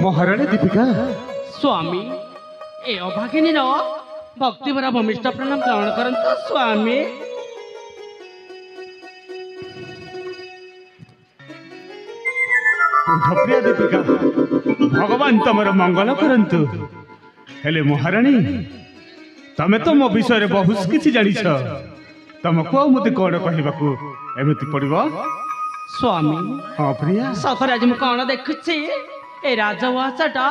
महाराणी दीपिका स्वामी ए अभागिनी भक्ति भरा भूमिष्ठ प्रणाम ग्रहण करंतु स्वामी। प्रिया दीपिका भगवान तुमर मंगल करंतु। हेले महाराणी तमे तो मो विषय बहुत किछि जानिछ तुमको मते कोन कहबाकू एमिति पड़िबो स्वामी। हाँ प्रिया सखर आज मु कौन देखुछि ए राजवासटा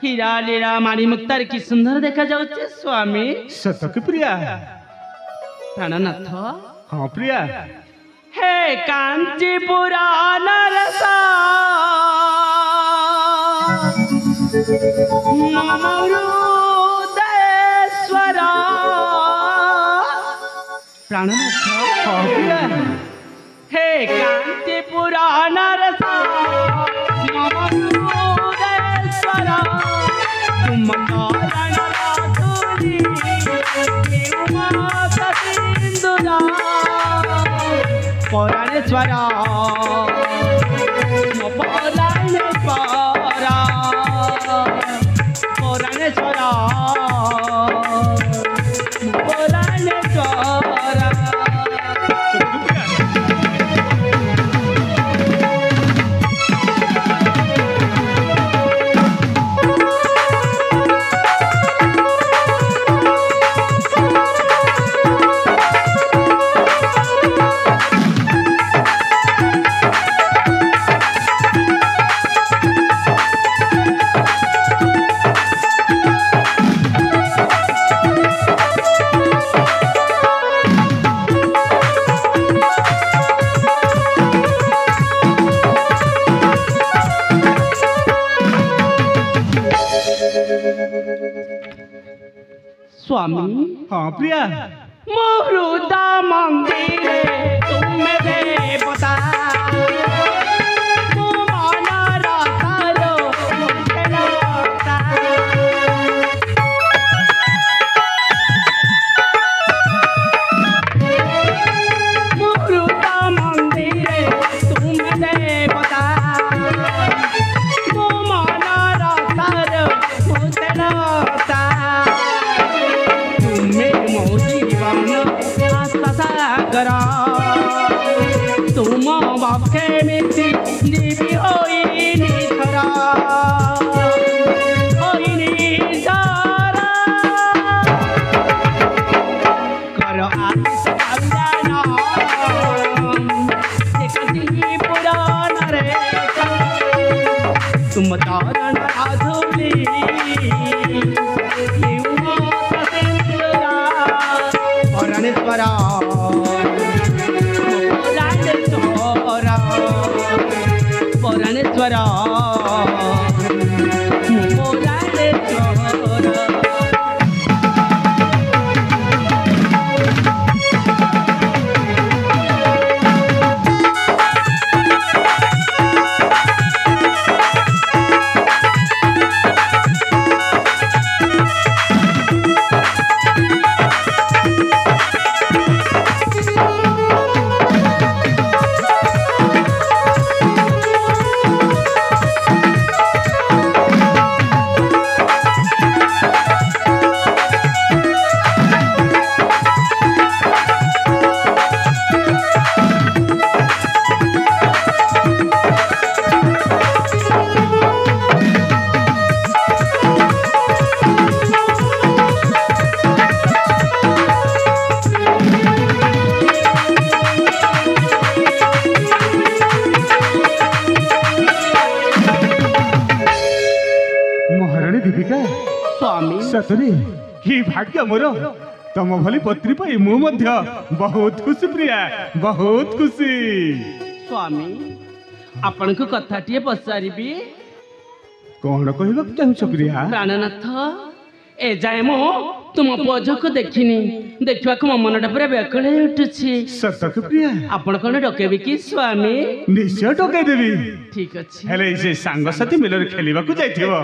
हीरा लीला माणी मुक्तार की सुंदर देखा जाउछे स्वामी। सतक प्रिया प्राणनाथ हाँ प्रिया हे कांचीपुर नरसा ममरुदेश्वर प्राणनाथ हाँ प्रिया हे कांचीपुर नरसा ममरुदेश्वर कुमकारण रातुरी उमा ससिंदुरा पौराणेश्वर पौराणेश्वर स्वामी। हाँ प्रिया मुहृदा मंदिरे तुम्हें देवता तुम बाखे मिति दीवी होइनी धरा होइनी धरा कर आदिश कल्याण देखी पुराण रे तुम तारण आधुली पौराणेश्वर पौराणेश्वर दीपिका स्वामी सतरे ही भाग्य मोर तम भली पत्री पाई मु मध्य बहुत खुशी प्रिया बहुत खुशी। स्वामी आपण को कथाटिए पचारिबी कौन कहबा चाहू प्रिया? प्राणनाथ ए जाए मो तुम पुओ को देखिनी देखा मो मनटा पूरा व्याकुल उठुछि। सतक प्रिया आपण कौन डकेबी कि स्वामी? निश्चय डकई देवी। ठीक अछि हेले से सांग साथी मिलर खेलिबा को जाइथिबो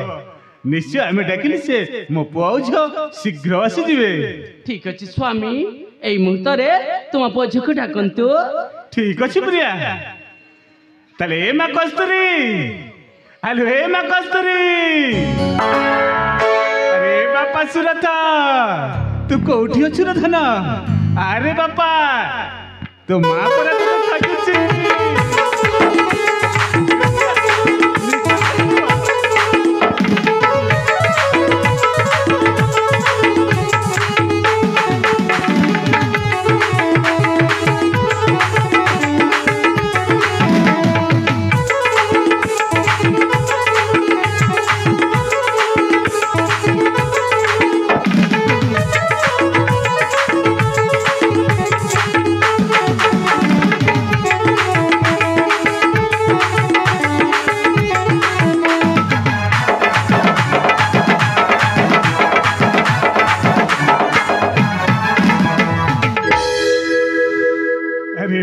निश्चय आमे डाकिली से मो पुओ झ शीघ्र आसी जिवे। ठीक अछि स्वामी एई मुहूर्त रे तुम पुओ को डाकंतु। ठीक अछि प्रिया। तले मा कस्तूरी हेलो हे माँ कस्तूरी अरे बापा सुरथा तू कोठी अछु रे धन अरे बापा तो माँ पर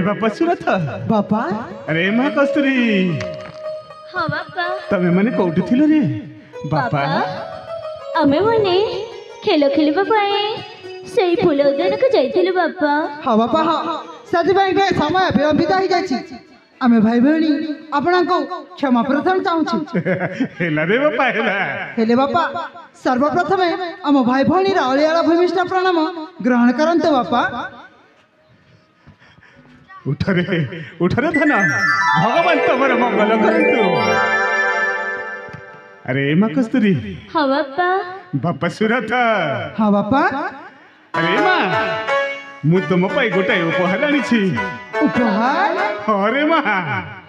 बापा सुरथ बापा अरे माँ कस्तूरी हाँ बापा तमे माने कोठी थिलो रे बापा आमे माने खेल खेलिबा पाए सेई फूल उद्यान को जाइथिलु बापा हाँ बापा हाँ साथी भाई के समय विलंबित हो जाछि आमे भाई बहनी आपना को क्षमा प्रार्थना चाहूछु हेला रे बापा हेला हेले बापा सर्वप्रथमे हम भाई भणी रा अलियाला भूमिष्ठ प्रणाम ग्रहण करंतो बापा उठ रे धन भगवान तमर मंगल करंतु अरे माँ कस्तूरी हाँ बापा बापा सुरथ हाँ बापा अरे माँ मु तुम पाई गोटाए उपहार आनिछि उपहार अरे माँ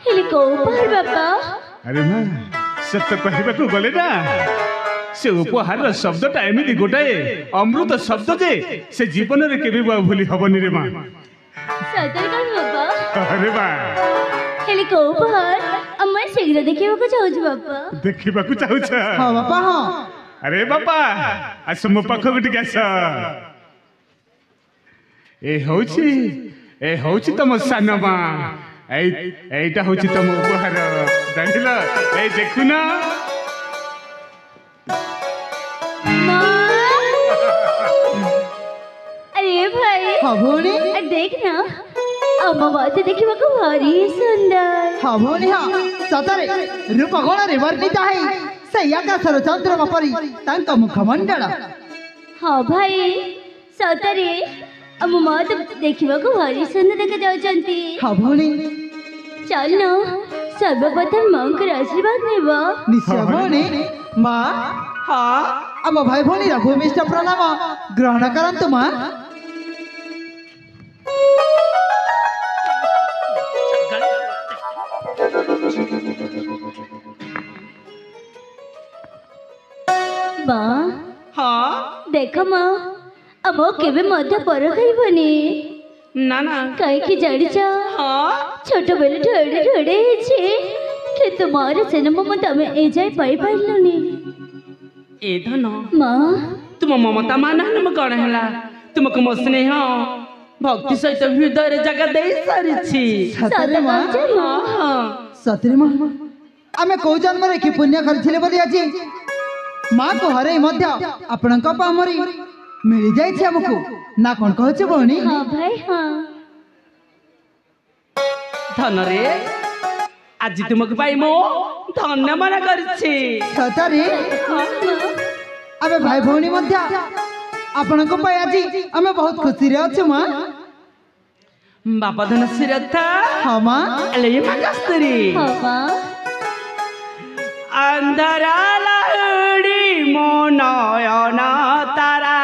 हेले को उपहार बापा अरे माँ सत्य कहबाकू गले ना से उपहार शब्दटा एमिति गोटाए अमृत शब्द जे से जीवन रे केबे भूली हबनी रे माँ सतर कर बापा अरे बा हेले को उपहार अम्मा शीघ्र देखिବାକୁ चाहूछु बापा देखिबाकू चाहूछ हाँ बापा हाँ अरे बापा आस मो पाखक टिके आस ए होछि तम सान माँ एटा होछि तम उपहार जानिल ए देखुना अरे भाई हाँ भौणी देख ना अम्मा बात देखिବାକୁ भारी सुंदर हाँ भौणी हाँ सतरे रूप गुण रे वर्णित है से आकाशर चंद्रमा परी तांक मुखमंडल हाँ भाई सतरे अम्मा बात देखिବାକୁ भारी सुंदर देखा जाउचंती हाँ भौणी चल न सर्वप्रथम मां को आशीर्वाद नेबा निश्चय भौणी माँ हाँ आम भाई भौणी रा भूमिष्ठ प्रणाम ग्रहण करंतु माँ मां हाँ देख मां अब केबे मध्य पर खाइबनी ना ना कहीं जानिछ हाँ छोट बेले ढोड़े ढोड़े छे कि तुम्हारे जन्म में तमे ए जाय पाई पाइलनी ए धन मां तुम ममता मान कौन है तुमको मो स्नेह भक्ति सहित हृदय जगह दे सारी सतरे माँ हाँ सतरे माँ आमे को जन्म रे कि पुण्य करथिले बोली आज माँ को हरे मध्य आपनका पामरी मिली जाय छै हमको ना कोन कहै छै भौणी हाँ भाई हाँ धन रे आज तुमको पाई मो धन्य मन कर सतरे आमे भाई भौणी मध्य आपनका पाई आज आमे बहुत खुशी रे अछि माँ बापा धन सिरथा हाँ माँ अले मां कस्तूरी हाँ मां अंधरा लहड़ी मो नयन तारा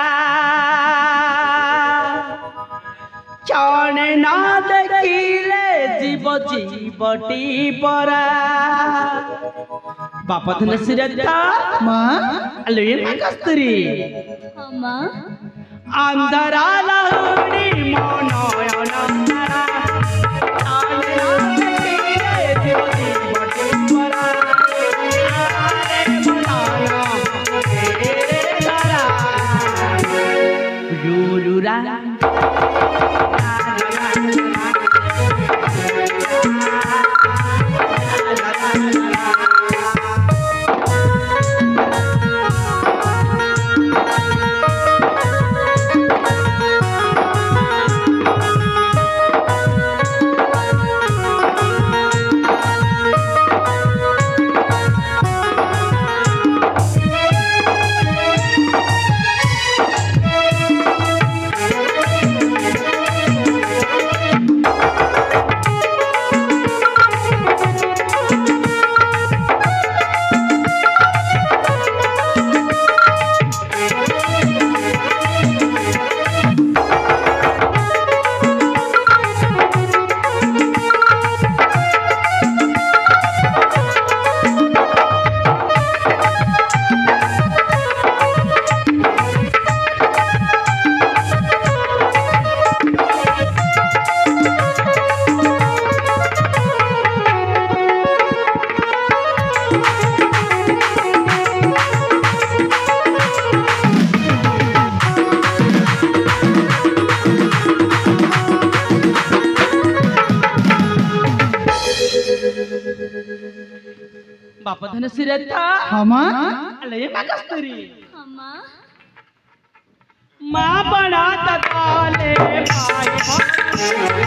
क्षण न देखिले जीव जीवटी परा बापा धन सिरथा माँ अले मां कस्तूरी हाँ मां अंधरा लहड़ी मो नयन तारा क्षण न देखिले जीव जीवटी परा पापधन सिरता हाँ माँ अले माँ कस्तूरी अम्मा माँ बड़ा तताले भाई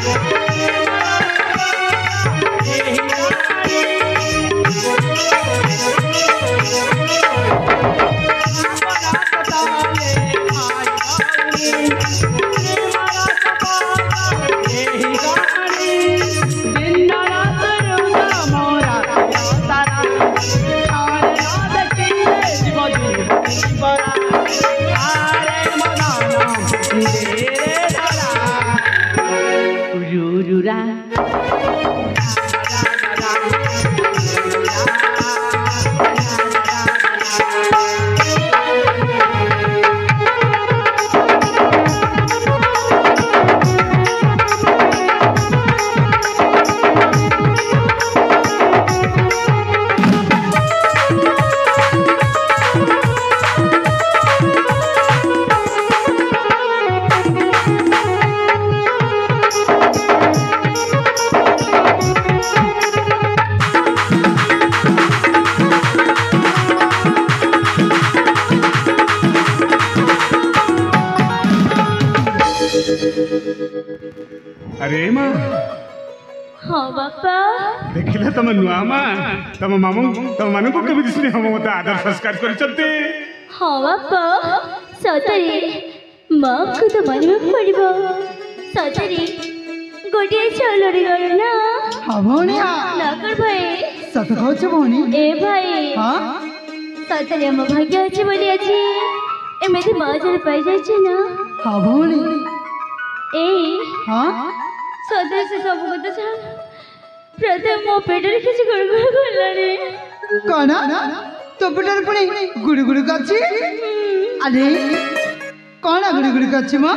अरे माँ हाँ बापा देखिला तम नुआ माँ तम मामू तम मानू को केबी दिसनी हम मते आदर संस्कार करिसते हाँ बापा सतरे माँ को तो मानिବାକୁ ପଡ଼ିବ ସତରେ ଗୋଟିଏ ଛଲରେ ଗଲେ ନା हाँ भौणी ନାକର ଭାଇ सत कहछ भौणी ଏ ଭାଇ हाँ ସତରେ ଆମ ଭାଗ୍ୟ ଅଛି ବୋଲି ଆଜି ଏମିତି ମଜାରେ ପାଇଯାଇଛି ନା हाँ भौणी ଏ हाँ ସତରେ ସେ ସବୁ କଥା ଛାଡ଼ ପ୍ରଥମେ ମୋ ପେଟରେ କିଛି ଗୁଡ଼ଗୁଡ଼ କଲାଣି कौन तो बेटर पुणी गुड़ी गुड़ी कच्ची अरे कौन गुड़ी गुड़ी कच्ची माँ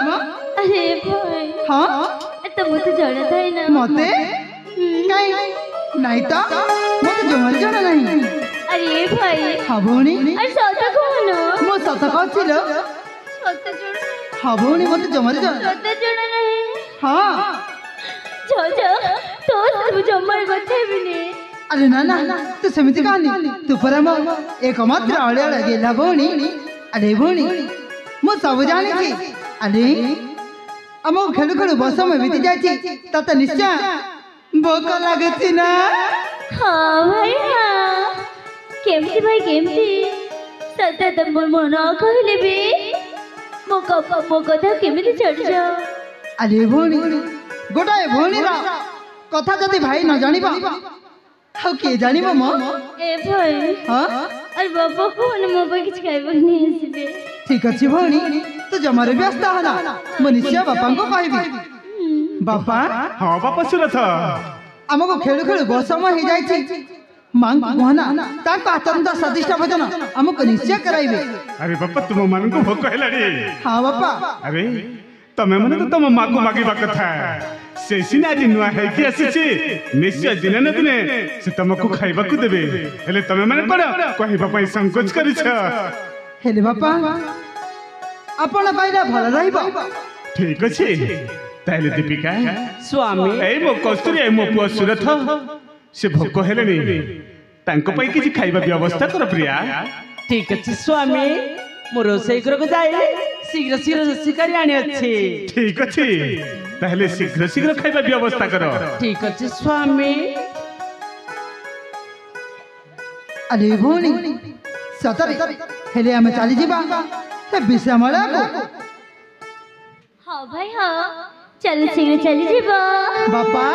अरे भाई हाँ तो मुझे जाना था ना मते नहीं नहीं तो मते जमल जाना नहीं अरे भाई हाँ भौणी अरे सत कौन मो सत कहछि लो सत जोड़ हाँ भौणी मते जमल जाना सत जोड़ नहीं हाँ जो जो तो सब जमल गथे भी नहीं अरे ना ना तू समिति कहानी तू पर मो एक मात्र अळे अळे गेला भौणी अरे भौणी मो सब जानी छी अरे अमो खेलु खेलु बस में बीती जाची तत निश्चय भोक लागछि ना हाँ भाई हाँ केमती भाई केमती सत तो मोर मन कहले भी मो कथा केमती चढ़ जाओ अरे भौणी गोटाए भौणी रा कथा जदि भाई न जानिबा हाउ के जानिबा मो ए भाई हां अरे बाबा कौन मो पर किछ खाइबो नहीं हसबे ठीक अछि भौणी तू जमारे व्यस्त हना मो निश्चय बापा को कहबी बापा हाँ बापा सुरथ हमको खेलु खेलु बस में ही जाई मांग कहना ताको अत्यंत स्वादिष्ट भोजन हमको निश्चय कराइबे अरे बापा तुम मान को भोक हेलाड़ी हाँ बापा अरे तमे माने तो तुम माँ को मागिबा कथा से सिना आज नुआ है कि आसीछि निश्चय दिने न दिने से तुमको खाइबा को देबे हेले तमे माने कोन कहबा पई संकोच करिछ हेले बापा आपण पाइला भल रहइबो ठीक अछि ताले दीपिका स्वामी ए मो कस्तूरी ए मो पुआ सुरथ से भोक हेलेनी तांको पई किछि खाइबा व्यवस्था कर प्रिया ठीक अछि स्वामी मो रोसई करको जाए शीघ्र शीघ्र शिकारी आनी अछि ठीक अछि ताले शीघ्र शीघ्र खाइबा व्यवस्था कर ठीक अछि स्वामी अरे भौणी सतरे हेले हमें चली जीवा ते विश्रामला को हाँ भाई हाँ चल शीघ्र चली जीवा बापा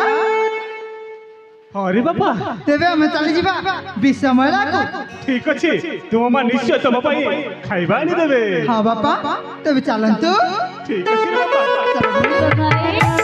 अरे बापा तेबे हमें चली जीवा विश्रामला को ठीक अछि तुम मा निश्चय तुम पई खाइबा आनी देबे हाँ बापा तेबे चलंतु ठीक अछि बापा भाई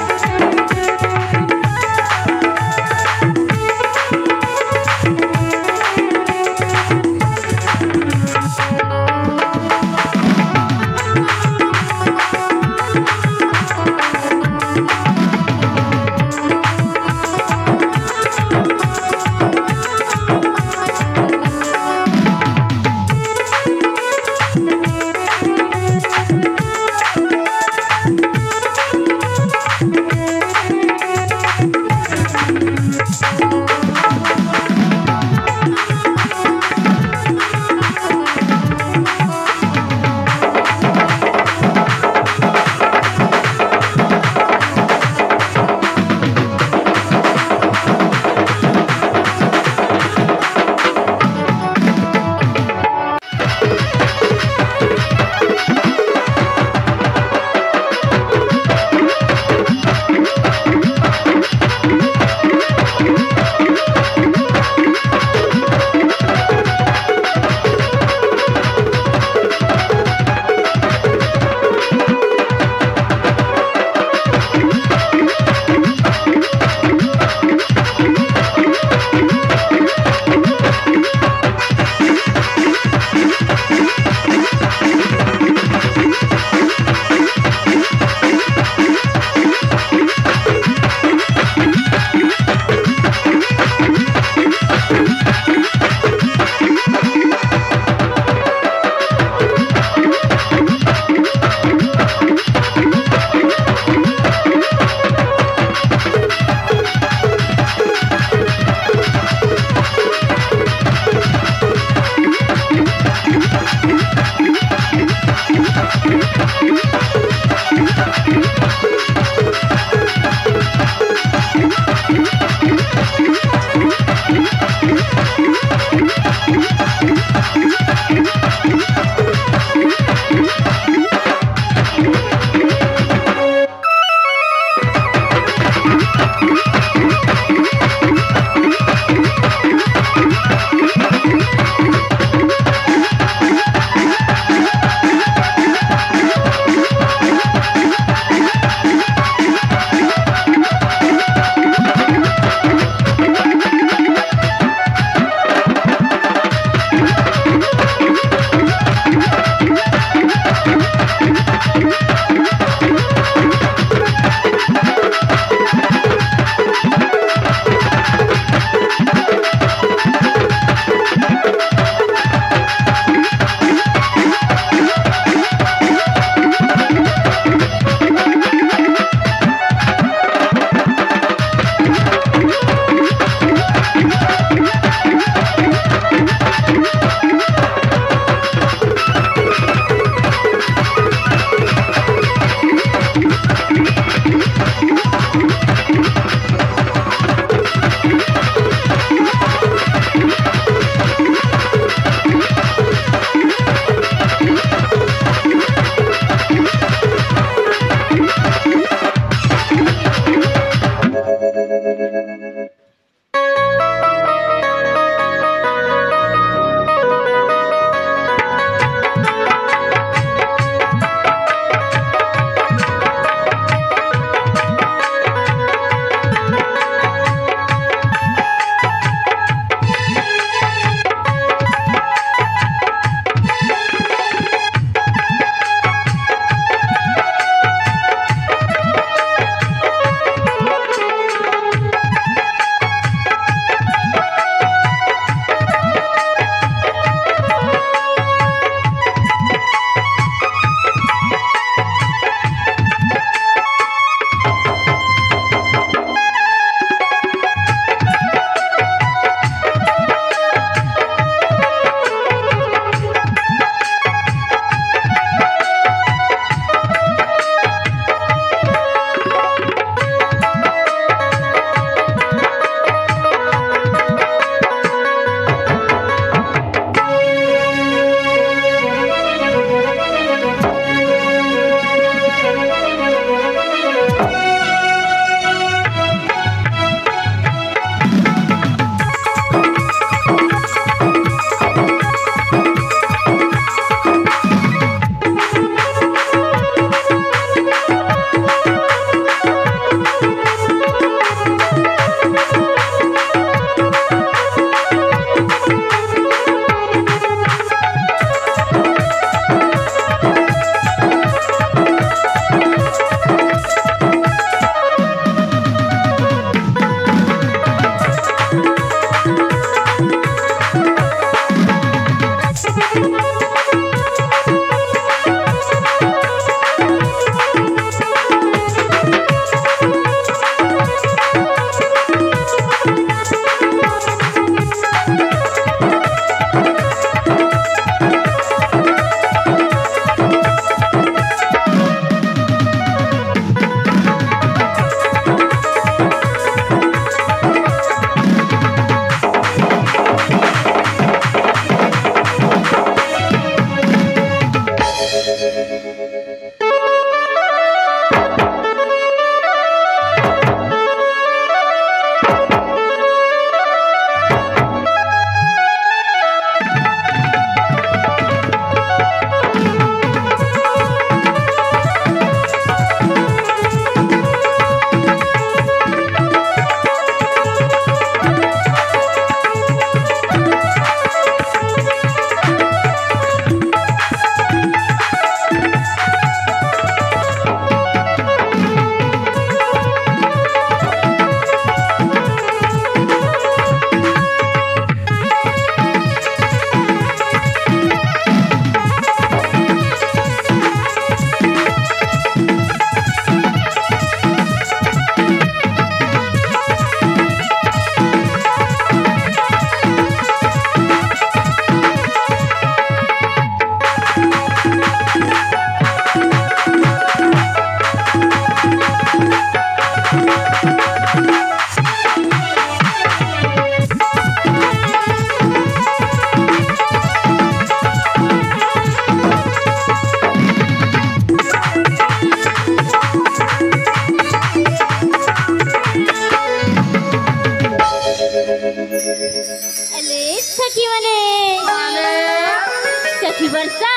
सखी वर्षा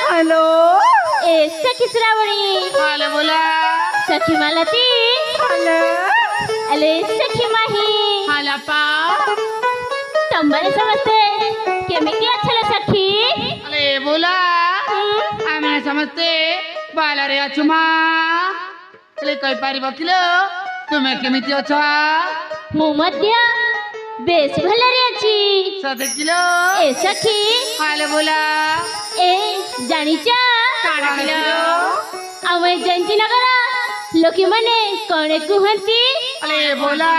हेलो ए सखी श्रावणी हेलो बोला सखी मालती हेलो अले सखी माही हेलो पा तंबारे समस्ते केमिति अच्छे सखी अरे बोला आमे समस्ते बालरे अछुमा अरे कहि पारिबो किलो तुमे केमिति अछ मु मध्य बेस भलरे अछि सते किलो ए सखी हेलो बोला ए जानिचा काढा किलो आमे जयंती नगर लोके माने कोणे कुहंती अरे बोला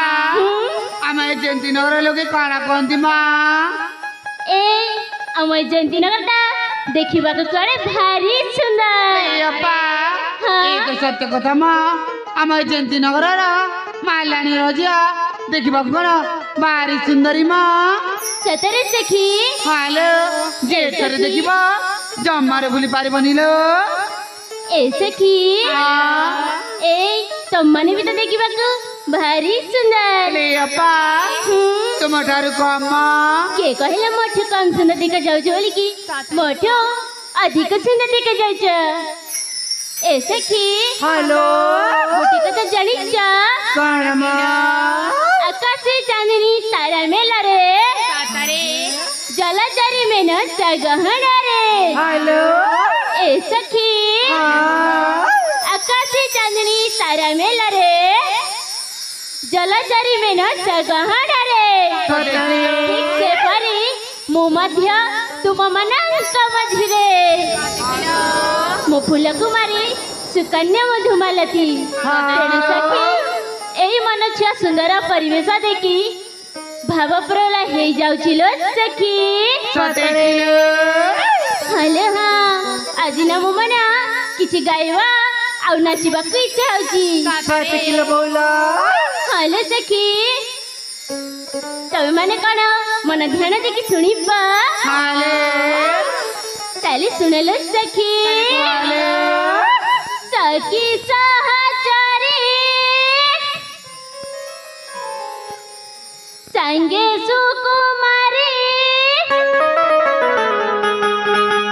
आमे जयंती नगर लोके काढा कहंती मा ए आमे जयंती नगर ता देखिबा को कोणे भारी सुंदर ए अपा हाँ। ए तो सत्य कथा मा आमे जयंती नगर रा मालानी रजिया देखिबा कोन भारी सुंदरी मा सतरे सखी हेलो जे थरे देखिबा जम्मारे भूली पारिबनी लो ए सखी ए तम्माने भी तो देखिबा को भारी सुंदर अरे अपा तुम ठारू कम्मा के कहला मोठ कम सुंदर देखा जाऊ बोली की मोठ अधिक सुंदर देखा जाऊ ए सखी हेलो मोटी कथा जानी जा कणमा आकाशे चांदनी तारा मेला रे जलचरी में न गहना रे हेलो ए सखी आकाशे चांदनी तारा मेला रे जलचरी में न गहना रे ठीक से परी मु मध्य तुम मनांक मझिरे मु फूल कुमारी सुकन्या मधुमालती तेणु सखी एही मन छुआ सुंदर परिवेश देखी भाव प्रला हे जाउछिलो सखी हेलो हाँ आज न मु मना किछि गाइबा आउ नाचिबा को इच्छा होची किलो बोला हेलो सखी तबे माने कण मन ध्यान देखि सुनिबा ताली सुनलो सखी सखी सहचरी संगे सुकुमारी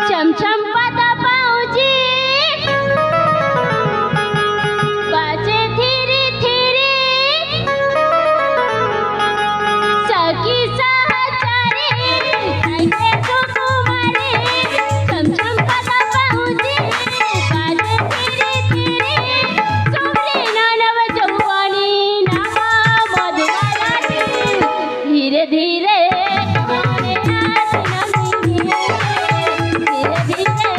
चमचम पता पाऊजी बाजे धीरे धीरे सखी सहचरी संगे सुकुमारी चमचम पता पाऊजी बाजे धीरे धीरे सोमली नव जौवनी नामा मधुमालती धीरे धीरे धीरे धीरे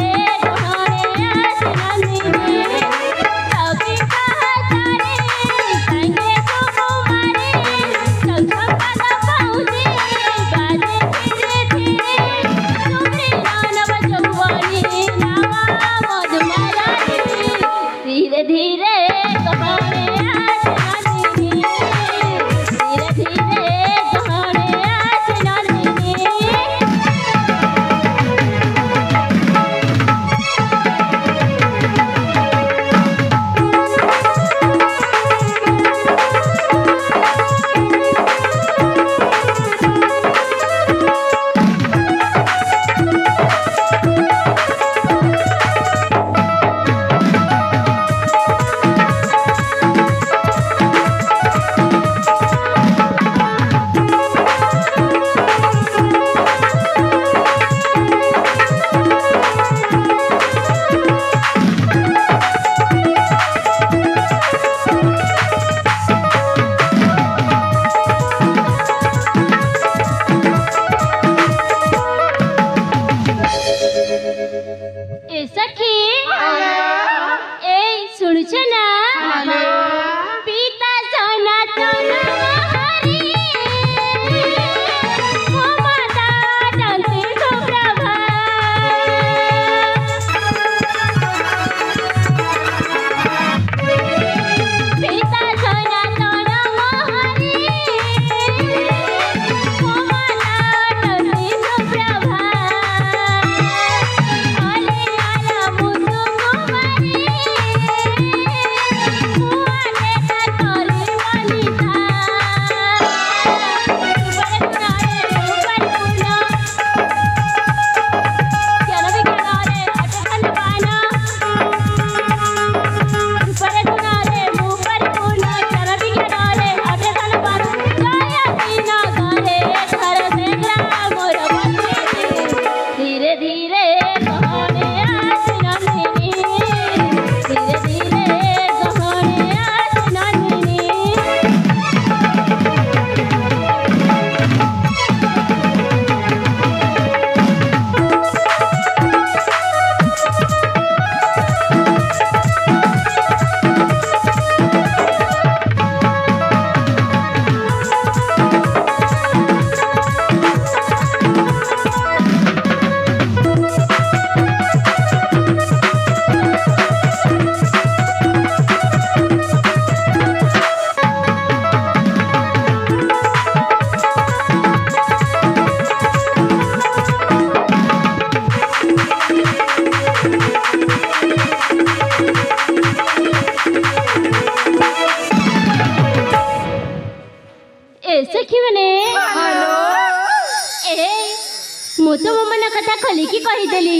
କହିଦେଲି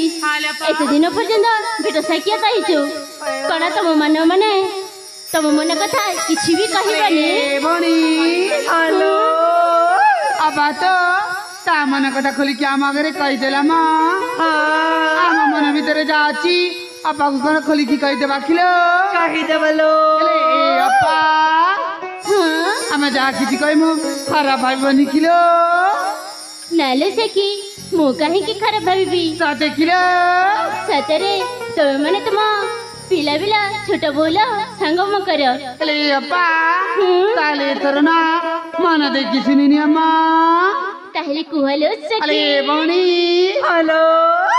ଏତେ ଦିନ ପର୍ଯ୍ୟନ୍ତ ଭେଟ ସାକିଆ କହିଛୁ କଣ ତମ ମାନେ ତମ ମନ କଥା କିଛି ବି କହିବନି ଭଉଣୀ ହ୍ୟାଲୋ ଅବା ତ ତା ମନ କଥା ଖୋଲିକି ଆମ ଆଗରେ କହିଦେଲା ମା ଆମ ମନ ଭିତରେ ଯାହା ଅଛି ଅପାକୁ କଣ ଖୋଲିକି କହିଦେବା କିଲୋ କହିଦେବଲୋ ଅପା ଆମେ ଯାହା କିଛି କହିମୁ ଖରାପ ଭାବିବନି କିଲୋ ନାଲେ ସେକି ମୁଁ କାହିଁକି ଖରାପ ଭାବିବି ସତେ କିଲୋ ସତରେ ତମେ ମାନେ ତମ ପିଲା ଛୋଟ ବୋଉଲ ସାଙ୍ଗ ମକର ହେଲେ ଅପା ତାହେଲେ ଏଥର ନା ମନ ଦେଇକି ଶୁଣିନି ଅମା ତାହେଲେ କୁହଲୋ ଆରେ ଭଉଣୀ ହ୍ୟାଲୋ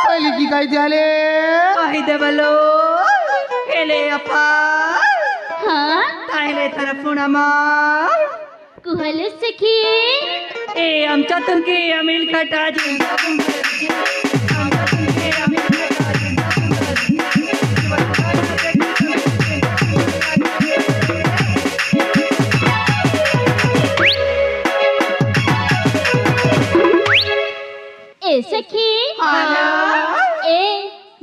କହିଲିକି କହିଦିଆଲେ କହିଦେବଲୋ ହେଲେ ଅପା ହଁ ତାହେଲେ ତାର ପୁଣାमा कुहले सखी ए आमच्या तुमके अमिल काटा जिंदा सुंदर आमच्या तुमके अमिल काटा जिंदा ए सखी ए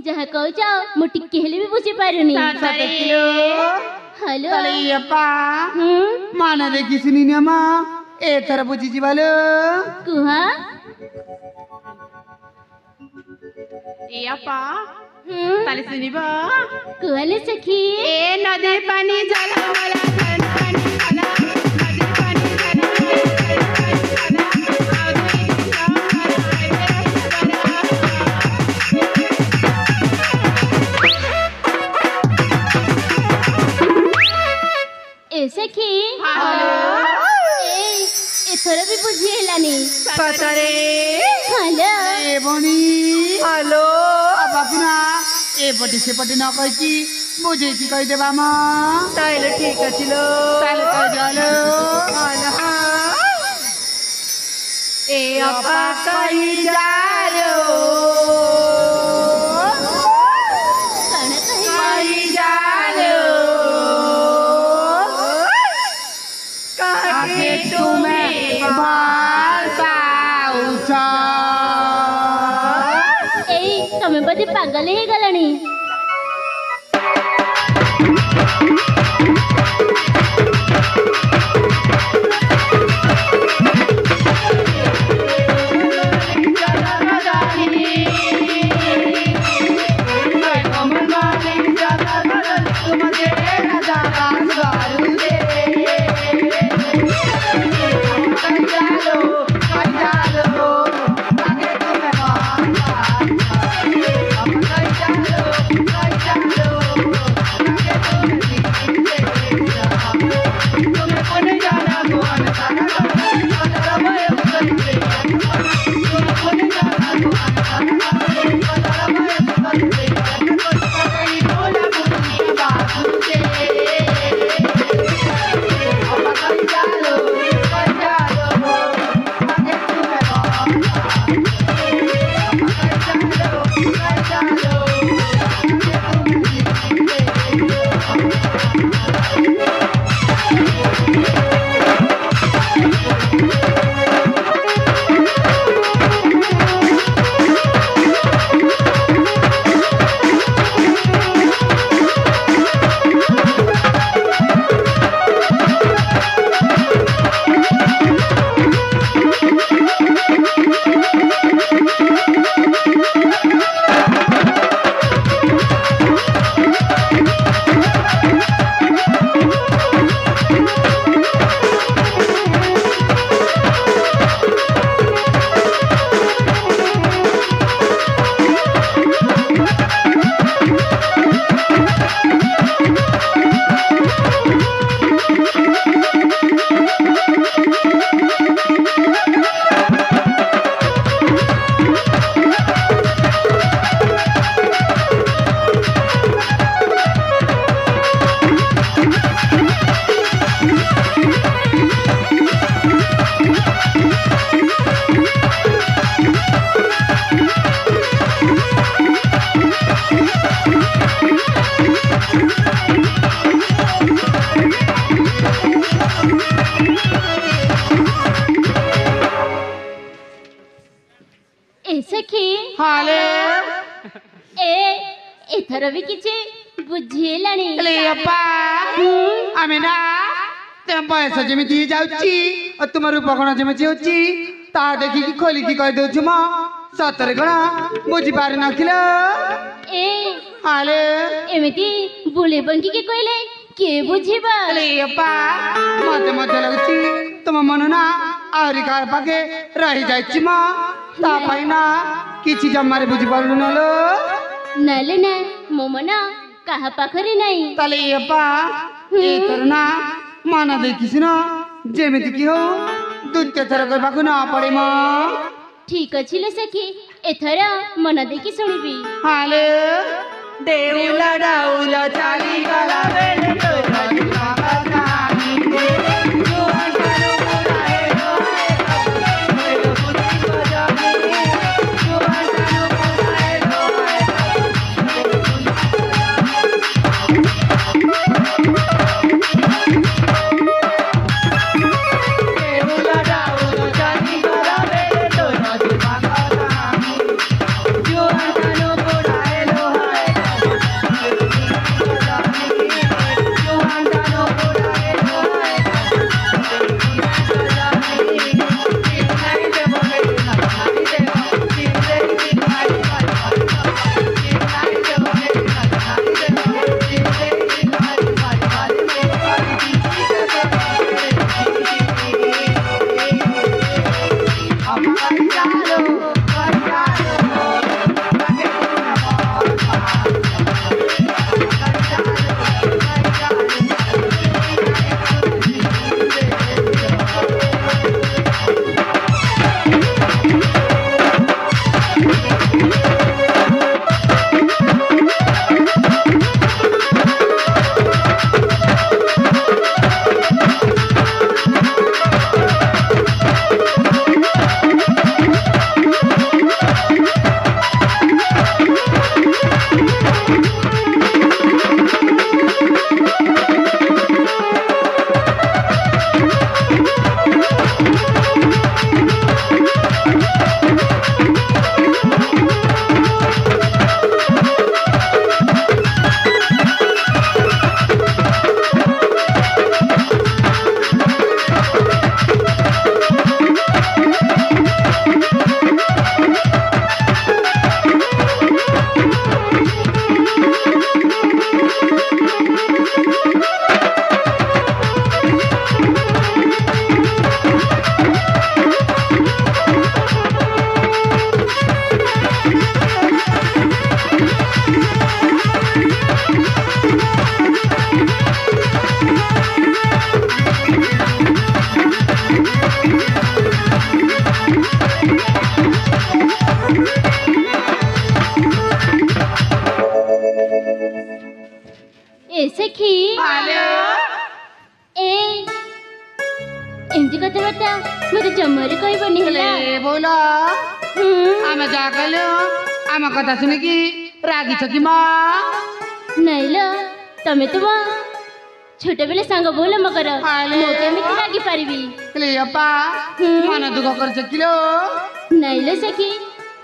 जहाँ कहो जाओ मु टिके हेले भी बुझी पारुनी हेलो ಅಪ್ಪ ಮಾನ देखिसी ನೀನಮ್ಮ ए ತರ बुझिजिबालो कुहा ए अपा ताले सुनिबा कुहले सखी ए नदी पानी जाला मला पानी जाला नदी पानी जाला सखी एथर भी बुझी हेलानी पतरे हेलो ए बनी हेलो अब पुना ए पटी से पटी न कहकी बुझे की कहि देबा म ताइले ठीक अछिलो ताइले कहि जालो ए अपा कहि जालो कण कहि जालो आगे तुम्हें बाल पाउचा ए तमे बदे पागल हे गलणी तुम्हें ଏ ଏଥର ବି କିଛି ବୁଝିଲାଣି ହେଲେ ଅପା ଆମେ ନା ତମ ବୟସ ଯେମିତି ଯାଉଛି ଆଉ ତୁମ ରୂପ କଣ ଯେମିତି ହେଉଛି ତାହା ଦେଖିକି ଖୋଲିକି କହିଦଉଛୁ ମ ସତରେ କଣ ବୁଝିପାରି ନଥିଲ ଏ ଆଲେ ଏମିତି ବୁଲି ବଙ୍କିକି କହିଲେ କିଏ ବୁଝିବ ହେଲେ ଅପା ମତେ ମଧ୍ୟ ଲାଗୁଛି ତୁମ ମନ ନା ଆହୁରି କାହା ପାଖେ ରହିଯାଇଛି ମ ତା ପାଇଁ ନା କିଛି ଜମାରେ ବୁଝିପାରୁନ ଲୋ ନହେଲେ ନା ମୋ ମନ କାହା ପାଖରେ ନାହିଁ ତାହେଲେ ଅପା ଏଥର ନା ମନ ଦେଇକି ସିନା ଯେମିତି କି ହଉ ଦ୍ୱିତୀୟ ଥର କହିବାକୁ ନ ପଡେ ମ ଠିକ ଅଛି ଲୋ ସଖୀ ଏଥର ମନ ଦେଇକି ଶୁଣିବି ହାଲେ ଦେଉଲ ଡାଉଲ ଚାଲିଗଲା ବେଳେ ତୋର ଜୀବନ କାହାଣୀ ଜୁଆନରୁ ବୁଲାଏ ଲୋଏ ମୋର ବୁଦ୍ଧି ବଜାନି ଜୁଆନରୁ ବୁଲାଏ ଲୋଏ ଦେଉଲ ଡାଉଲ ଚାଲିଗଲା ବେଳେ ତୋର ଜୀବନ କାହାଣୀ ଜୁଆନରୁ ବୁଲାଏ ଲୋଏ सखी ए एमती कथबार्ता मत जमारे कहबनी हेले बोल आमे जा कहलो आम कथा सुनिकी रागी छ कि मा नहीं लो तमे तुम छोट बेले सांग बोल मकर हाले। मो केमिति लागी पारिबी हेले अपा मन दुख कर किलो नहीं लो सखी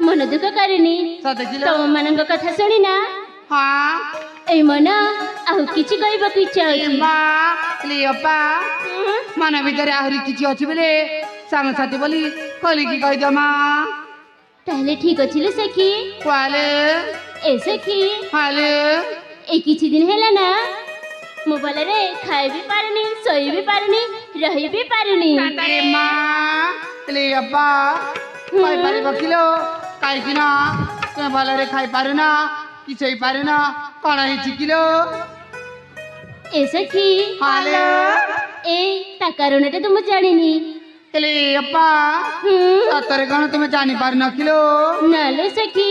मन दुख करनी सते किलो तम मानक कथा सुनी ना हां ए मन आउ किछि कहबाकू इच्छा ए होची मा हेले अपा मन भीतर आहुरी किछि अछि बेले सांग साथी बोली खोली की कहि दमा ताहले ठीक अछि लो सखी क्वाले ए सखी हाले ए किछि दिन हैला ना मोबाइल रे खाई भी पारनी सोई भी पारनी रही भी पारनी ए मा हेले अपा पाई पारे बकिलो काई किना ते भलरे खाई पारे ना किछै पारे ना कोन हिची किलो ए सखी हाले ए ता कारणटा तो मु जानिनी हेले अपा सतरे कोन तुमे जानि पार न किलो ना लो सखी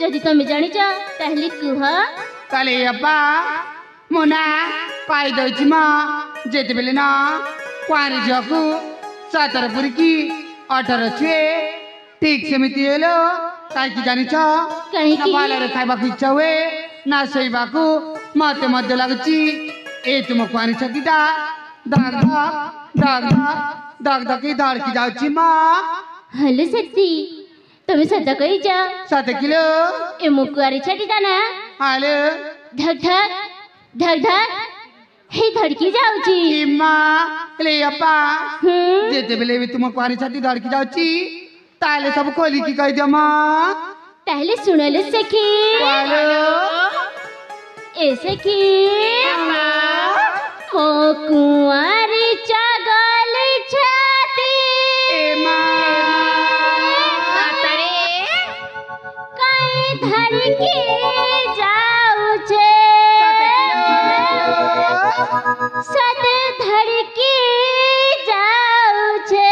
जदि तुम जानिच ताहले कुह काले अपा मोना पाई दउछि मा जेते बेले ना क्वारी जकु 17 पुरी की 18 छुए ठीक सेमिति हेलो काई की जानि छ काहे ना की बालरे खाइबा को इच्छा हुए ना सोइबाकू मते मध्य लागुछि ए तुम क्वारी छ किटा दाग दाग दाग दाग दाग दाग की दाड़ की जाउछि मा हेलो सखी তুমি সত্য কইছ 7 কিলো ଏ ମୋ କୁଆରୀ ଛାଟିଟା ନା ହାଲୋ ଧକ୍ ଧକ୍ ଧକ୍ ଧକ୍ ହେଇ ଧଡ଼କି ଯାଉଛି ମା ହେଲେ ଅପା ହୁଁ ଯେତେବେଳେ ବି ତୁମ କୁଆରୀ ଛାତି ଧଡ଼କି ଯାଉଛି ତାହେଲେ ସବୁ ଖୋଲିକି କହିଦିଅ ମା ତାହେଲେ ଶୁଣଲେ ସେଖି ହାଲୋ ଏ ସେଖି ମୋ କୁଆରୀ ଚଗଲି ଛାତି ମା କାଇଁ ଧରିକି ଯାଉଛେ ସତେ ଧରିକି ଯାଉଛେ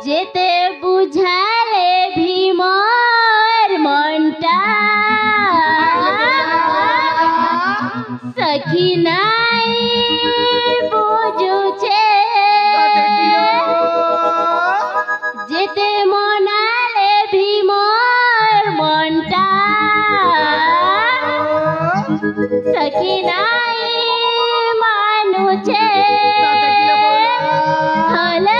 যেতে বুঝালে ভীমর মনটা সখী নাই বুঝুছে যেতে মনালে ভীমর মনটা সখী নাই মানুছে হলো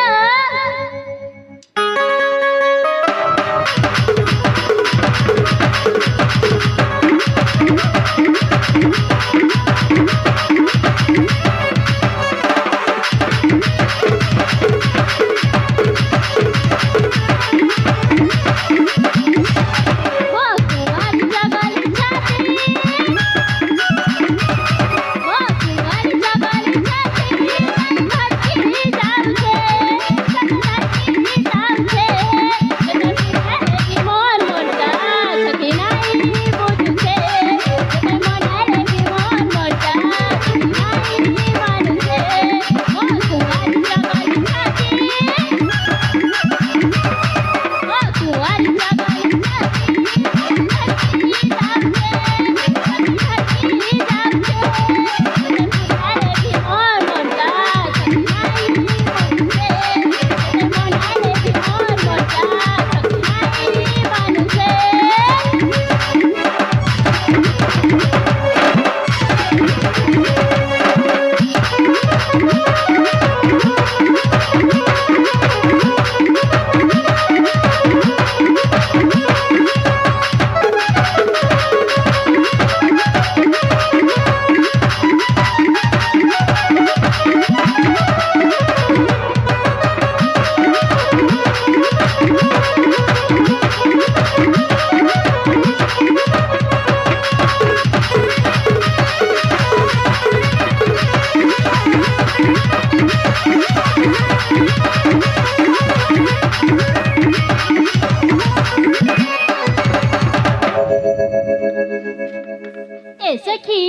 सखी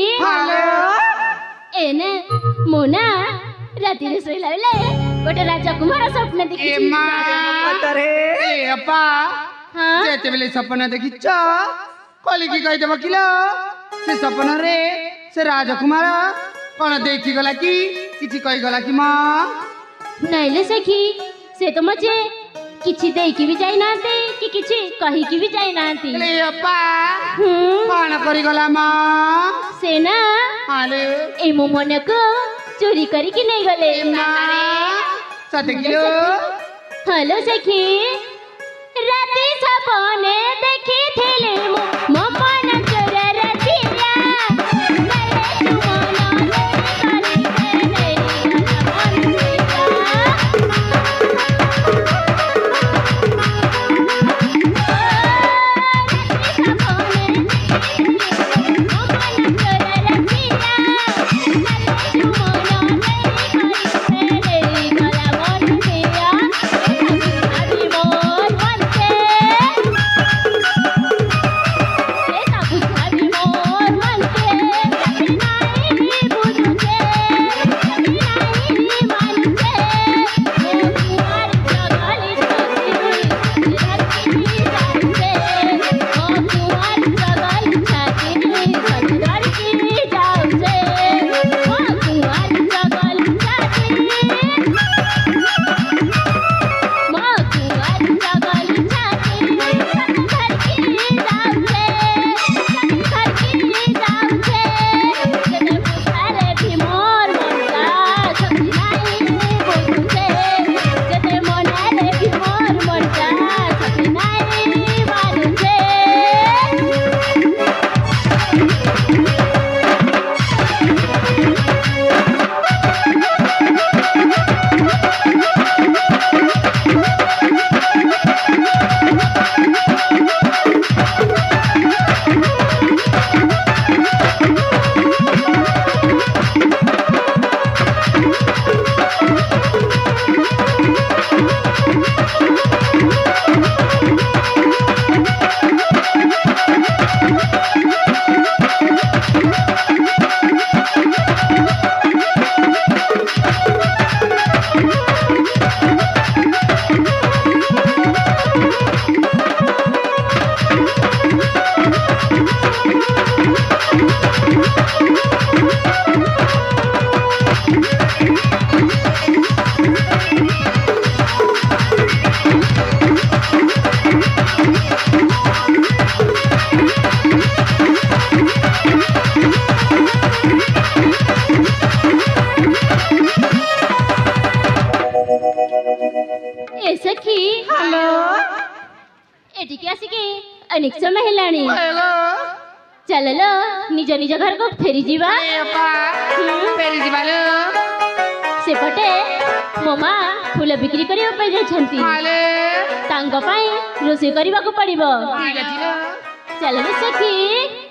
एने मोना राति रे सोइला बेले गोटे राजकुमार स्वप्न देखि अपा जेतेबेले सपना देखिछ कलिकी कहि देबो किलो से सपना रे से राजकुमार कोन देखि गला कि किछि कहि गला कि मां नाइले सखी से तो मजे किछि देकी भी जाई नाते कि किछि कहि की भी जाई नाती ले अपा कोन करि गला मां से ना हाले ए मो मन को चोरी करी कि नहीं गले सते किलो हेलो सखी राती सपने देखी थेले मो मन चोर रतिया नले तुमना करी करे मन अनेक समय हेलाणी चल लो निज निज घर को फेरी जीवा सेपटे मो माँ फूल बिक्री करने पे जाइछंती तांग पाई रोषेई करबा को पड़िबो चल लो सखी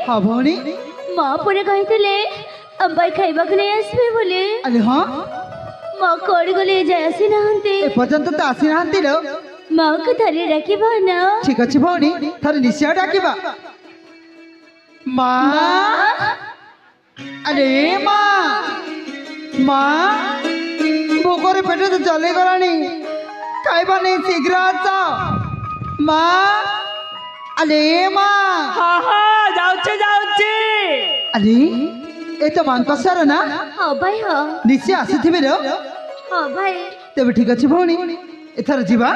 हाँ भौणी माँ पूरे कही अब्बाई खाइबा को नहीं आसबे बोले अरे हाँ माँ कौन गले जाय आसी नाहंती एपर्यंत तो आसी नाहंती लो माँ को थरे डाकिबा ना ठीक अछि भौणी थरे निश्चय डाकिबा माँ अरे माँ भोकरे पेटे तो चले गलानी खाइबा नहीं शीघ्र आस माँ अरे माँ हाँ हाँ जाउछे अरे ए तो मांकसर ना हाँ भाई हाँ निश्चय आसीथिबे रो हाँ भाई तेबे ठीक अछि भौणी एथर जीवा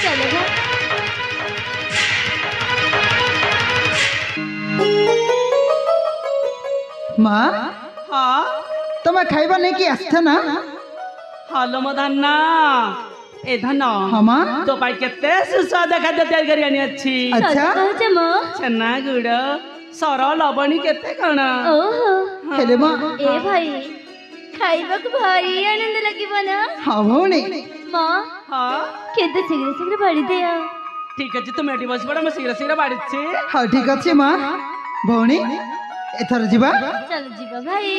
चलो माँ हाँ तुम्हें खाइबा नहीं कि आस्था ना हालो मो धन्ना ए धन हाँ माँ तो पाई केते सुस्वाद खाद्य तैयार करी आनी अछि अच्छा कहते माँ छेना गुड़ सर लवणी केते कण ओहो हेले माँ ए भाई खाइबा को भारी आनंद लगिबो ना हाँ भौणी माँ हाँ केते शीघ्र शीघ्र बाड़ी दिया ठीक अछि तुम एठी बस पड़ मैं शीघ्र शीघ्र बाड़िछि हाँ ठीक अच्छे माँ भौणी एथर जीवा चलो जीवा भाई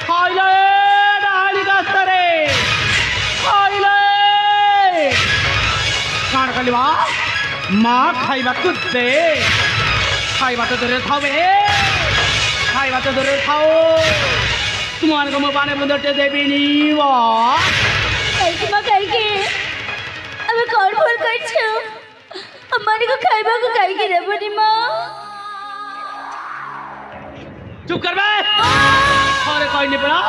हाइले डाली गास्तरे हाइले कान कलिवा माँ खाइबा कुत्ते खाइबा तो दूर थाओ बे खाइबा तो दूर थाओ तुम्हारे को मैं पाने बुंदरते देवी नहीं वा कैसे माँ कहेगी अबे कौन बोल कर छो हमारे को खाइबा को कहेगी रे बड़ी माँ चुप कर बे अरे कोई नहीं पड़ा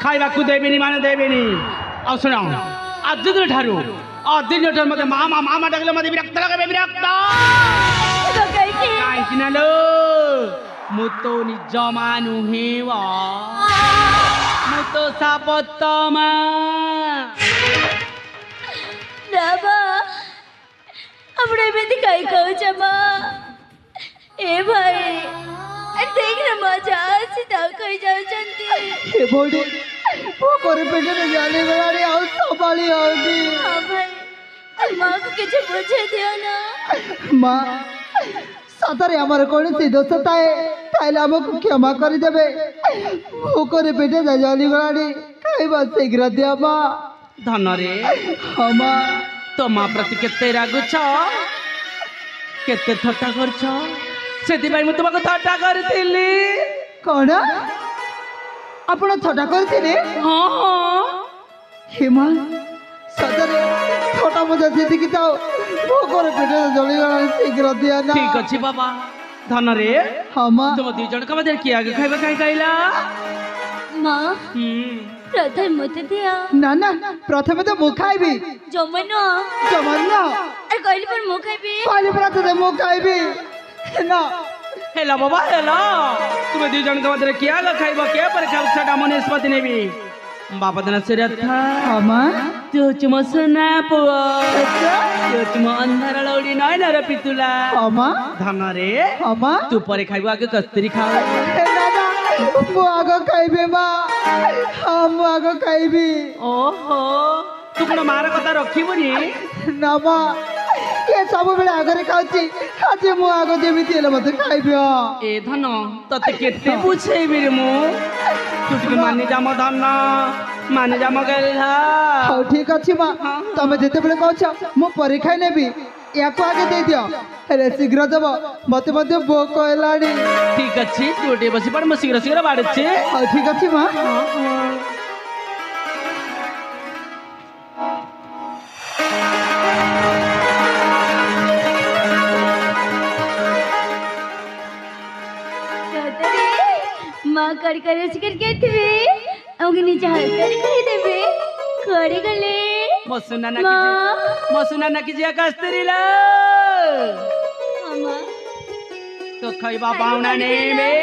खाइबा को देवी नहीं माने देवी नहीं अब सुनाओ आज दिन ठारू आज दिन ठारू मते मामा मामा डगले मते विरक्त लगे विरक्त काई किनालो मुतो निज मानु हेवा मुतो सापतमा राबा हमरे में दिखाई कहो जमा ए भाई देख ना मजा सीधा कर जाओ चंदी हे भौणी वो करे पेटे में जाने वाली आउ संभाली आउगी हाँ भाई माँ को किसी बुझे दियो ना মা সতরে আমার কোনসি দোষ থাকে তাইলে আমাকে ক্ষমা করে দেবে ভোকরে পেটে যা জলি গলানি খাইবা শীঘ্র দিয়া মা धन रे হ্যাঁ মা तो माँ प्रति केते रागुछ केते थट्टा करछ सेति भाई मु तुमको थट्टा करथिली କଣ ଆପଣ ଥଟା କରିଥିଲେ हां हां হেমা সতরে ছোটা মজা সেদিকে যাও ভোকরে পেটে যা জলি গলানি শীঘ্র দিয়া না ठीक अछि बाबा धन रे হ্যাঁ মা तुम दी जण का मदर की आगे खाइबा काई कहला माँ प्रथम मत दिया না না প্রথমে তো মুখ খাইবি जमनो জমান না अरे कहली पर मुँह खाइबी পালি প্রথমে মুখ খাইবি না हेला बाबा हेला तुम दी जण का मदर की आगे खाइबा के पर खाउ छटा मन निष्पत्ति नेबी बाबा दिन सिर था হ্যাঁ মা तू चुम सुना पुआ तू चुम अंधार लौड़ी नय नर पितुला হ্যাঁ মা धन रे হ্যাঁ মা तू परे खाइबा आगे कस्तरी खाओ ମୁଁ ଆଗ ଖାଇବି ମା ହଁ ମୁଁ ଆଗ ଖାଇବି ओहो तू कौन मार कथा रखिबुनी ନା ମା ଏ ସବୁବେଳେ ଆଗରେ ଖାଉଛି ଆଜି ମୁଁ ଆଗ ଯେମିତି ହେଲେ ମତେ ଖାଇବି ए धन तते केते बुझेबी रे मु तू ଟିକେ मानि जा म धन मानि जा म गेला ହଉ ଠିକ ଅଛି ମା ତମେ ଯେତେବେଳେ କହୁଛ ମୁଁ ପରେ ଖାଇ ନେବି ୟାକୁ ଆଗେ ଦେଇଦିଅ ହେଲେ ଶୀଘ୍ର ଦେବ ମତେ ମଧ୍ୟ ଭୋକ ହେଲାଣି ठीक अछि तू टे बसी पड़ म शीघ्र शीघ्र बाड़छे ହଉ ଠିକ ଅଛି ମା माँ कर कर के थे हमके नीचे हाथ कर कही देबे करे गले मसुना ना माँ। कीजिए मसुना ना कीजिए कस्तरी ला मामा तो खइबा पाउना ने में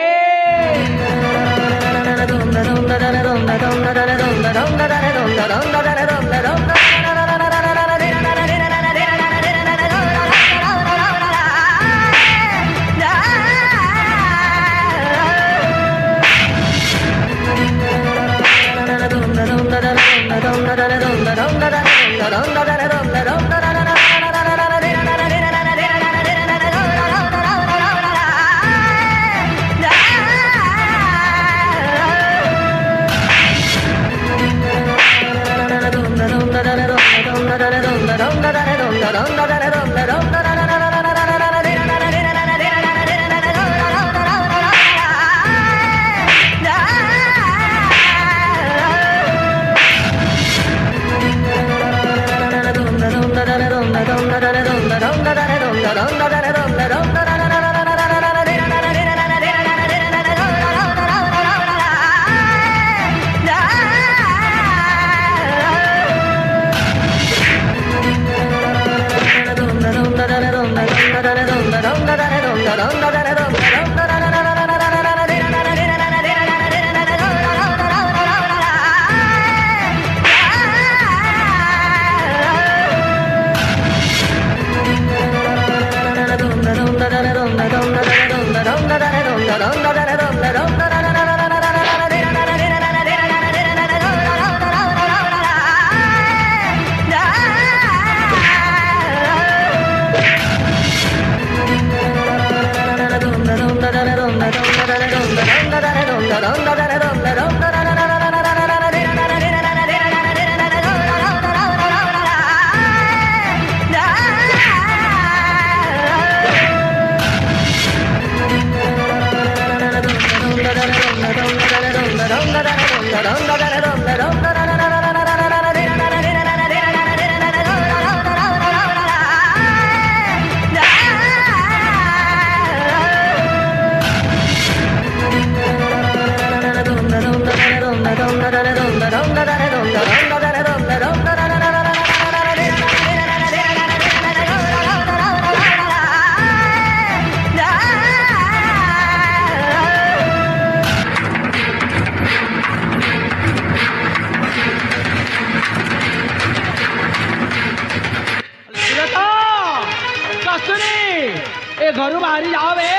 ए घरू बाहरी जाओ बे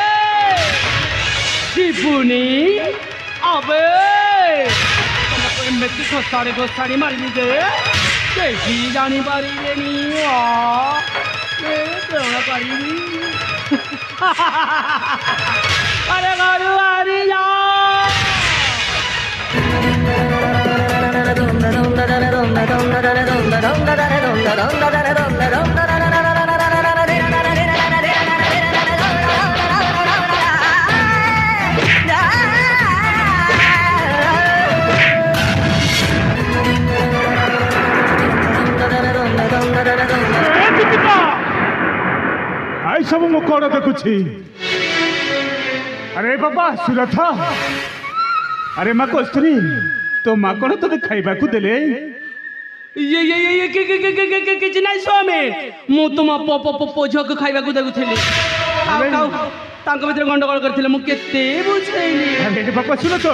शिपुनी अबे तुमको मेथी घोसाड़ी घोसाड़ी मारी दे କେହି ଜାଣିପାରିବେନି କଣ କରିବି ଆରେ ଘରୁ ବାହାରି ଯା आई सब मु कौन देखुची अरे बाबा सुरथ अरे माँ कस्तूरी तो माँ कौन तो खाइबा को देले ये କିଛି ନାହିଁ ସ୍ୱାମୀ ମୁଁ ତୁମ ଝିଅକୁ ଖାଇବାକୁ ଦେଉଥିଲି ତାଙ୍କ ଭିତରେ ଗଣ୍ଡଗୋଳ କରିଥିଲେ ମୁଁ କେତେ ବୁଝେଇଲି अरे बाबा सुरथ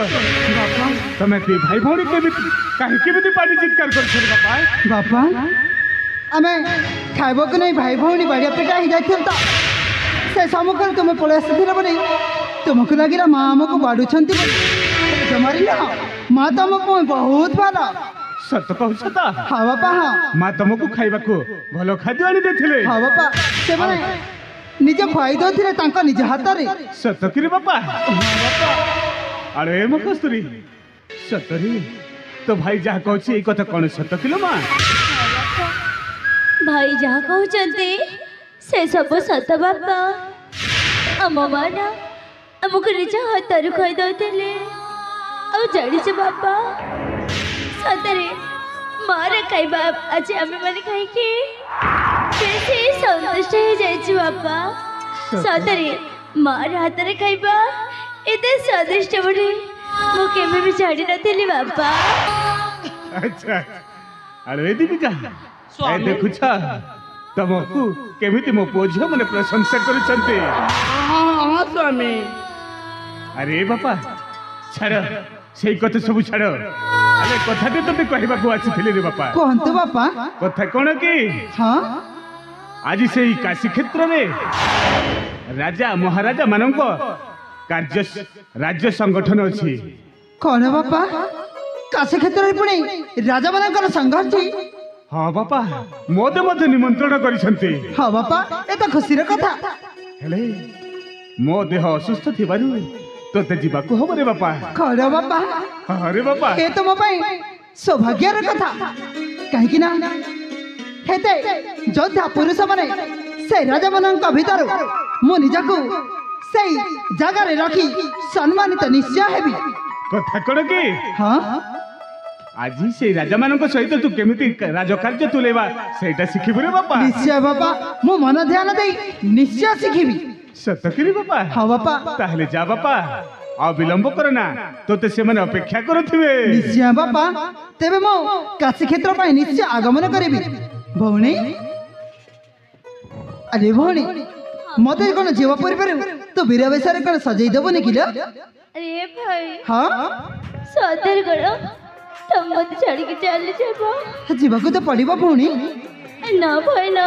तमे दी भाई भौणी केमिति काहे केमिति पानी चित्कार करछ बाबा बापा आमे खाइबो कि नहीं भाई भौणी बाड़िया पेटा ही जाइथिल तो से सम्मुखर तुम पळे आसिथिल बोली तुमको लागिला माँ आमको बाड़ुछंती बोली तुम्हारी ना माँ तुमको बहुत भला सत कहछ ता हाँ बापा हाँ माँ तुमको खाइबा को भलो खाद्य आनी देथिले हाँ बापा से माने निज खुआई दौथिले तांका निज हातरे सत कि रे बाबा अरे माँ कस्तूरी सतरी तो भाई जहाँ कहछि ए कथा कोन सत किलो माँ भाई जहाँ कहते से सब सत बापा आम माना आमको निज हाथ खाई दौले जानी बापा सतरे मार खाइबा आज आम मैंने खाई बेसी सन्तुष्ट हो जाइए बापा सतरे मार हाथ में खाइबा एते स्वादिष्ट बोली मु केबे भी जानी नथिली बापा अच्छा अरे दीपिका ए देखुछ तमको केमिति मो पुओ झियो मने प्रशंसा करिसंते हाँ स्वामी अरे बापा छाड़ सेई कथा सब छाड़ अरे कथा दे तते कहबा को आछिथिले रे बापा कहंतु बापा कथा कोन की हाँ आज सेई काशी क्षेत्र रे राजा महाराजा मानंको कार्य राज्य संगठन अछि कौन बापा काशी क्षेत्र पुणी राजा मानकर संघर्ष हाँ बापा मोदे मते निमंत्रण करिसंते हाँ बापा ये तो खुशीर कथा हेले मो देह असुस्थ थिबारु तोते जीवाकू हबो रे बापा कौन बापा अरे बापा ये तो मो पाई सौभाग्यर कथा कहीं ना हेते योद्धा पुरुष माने से राजा मानक भीतर मु निजकू से जगह रे रखी सम्मानित निश्चय हेबी कथा कोन की हाँ आज से राजा मानक सहित तू केमिति राजकार्य तुलेबा सेटा सिखिबु रे बापा निश्चय बापा मु मन ध्यान दे निश्चय सिखिबी सतकिरी बापा हाँ बापा ताहले जा बापा आ विलंब करना तोते से माने अपेक्षा करथिबे निश्चय बापा तेबे मो काशी क्षेत्र पाई निश्चय आगमन करिबी भौणी अरे भौणी मते कोन जीव परिवार तो वीर बेसरे कोन सजई देबो ने किलो अरे भाई हाँ सतर करो तुम मत छाड़ के चल जाबो जीवाको तो पड़िबो भौणी ना भाई ना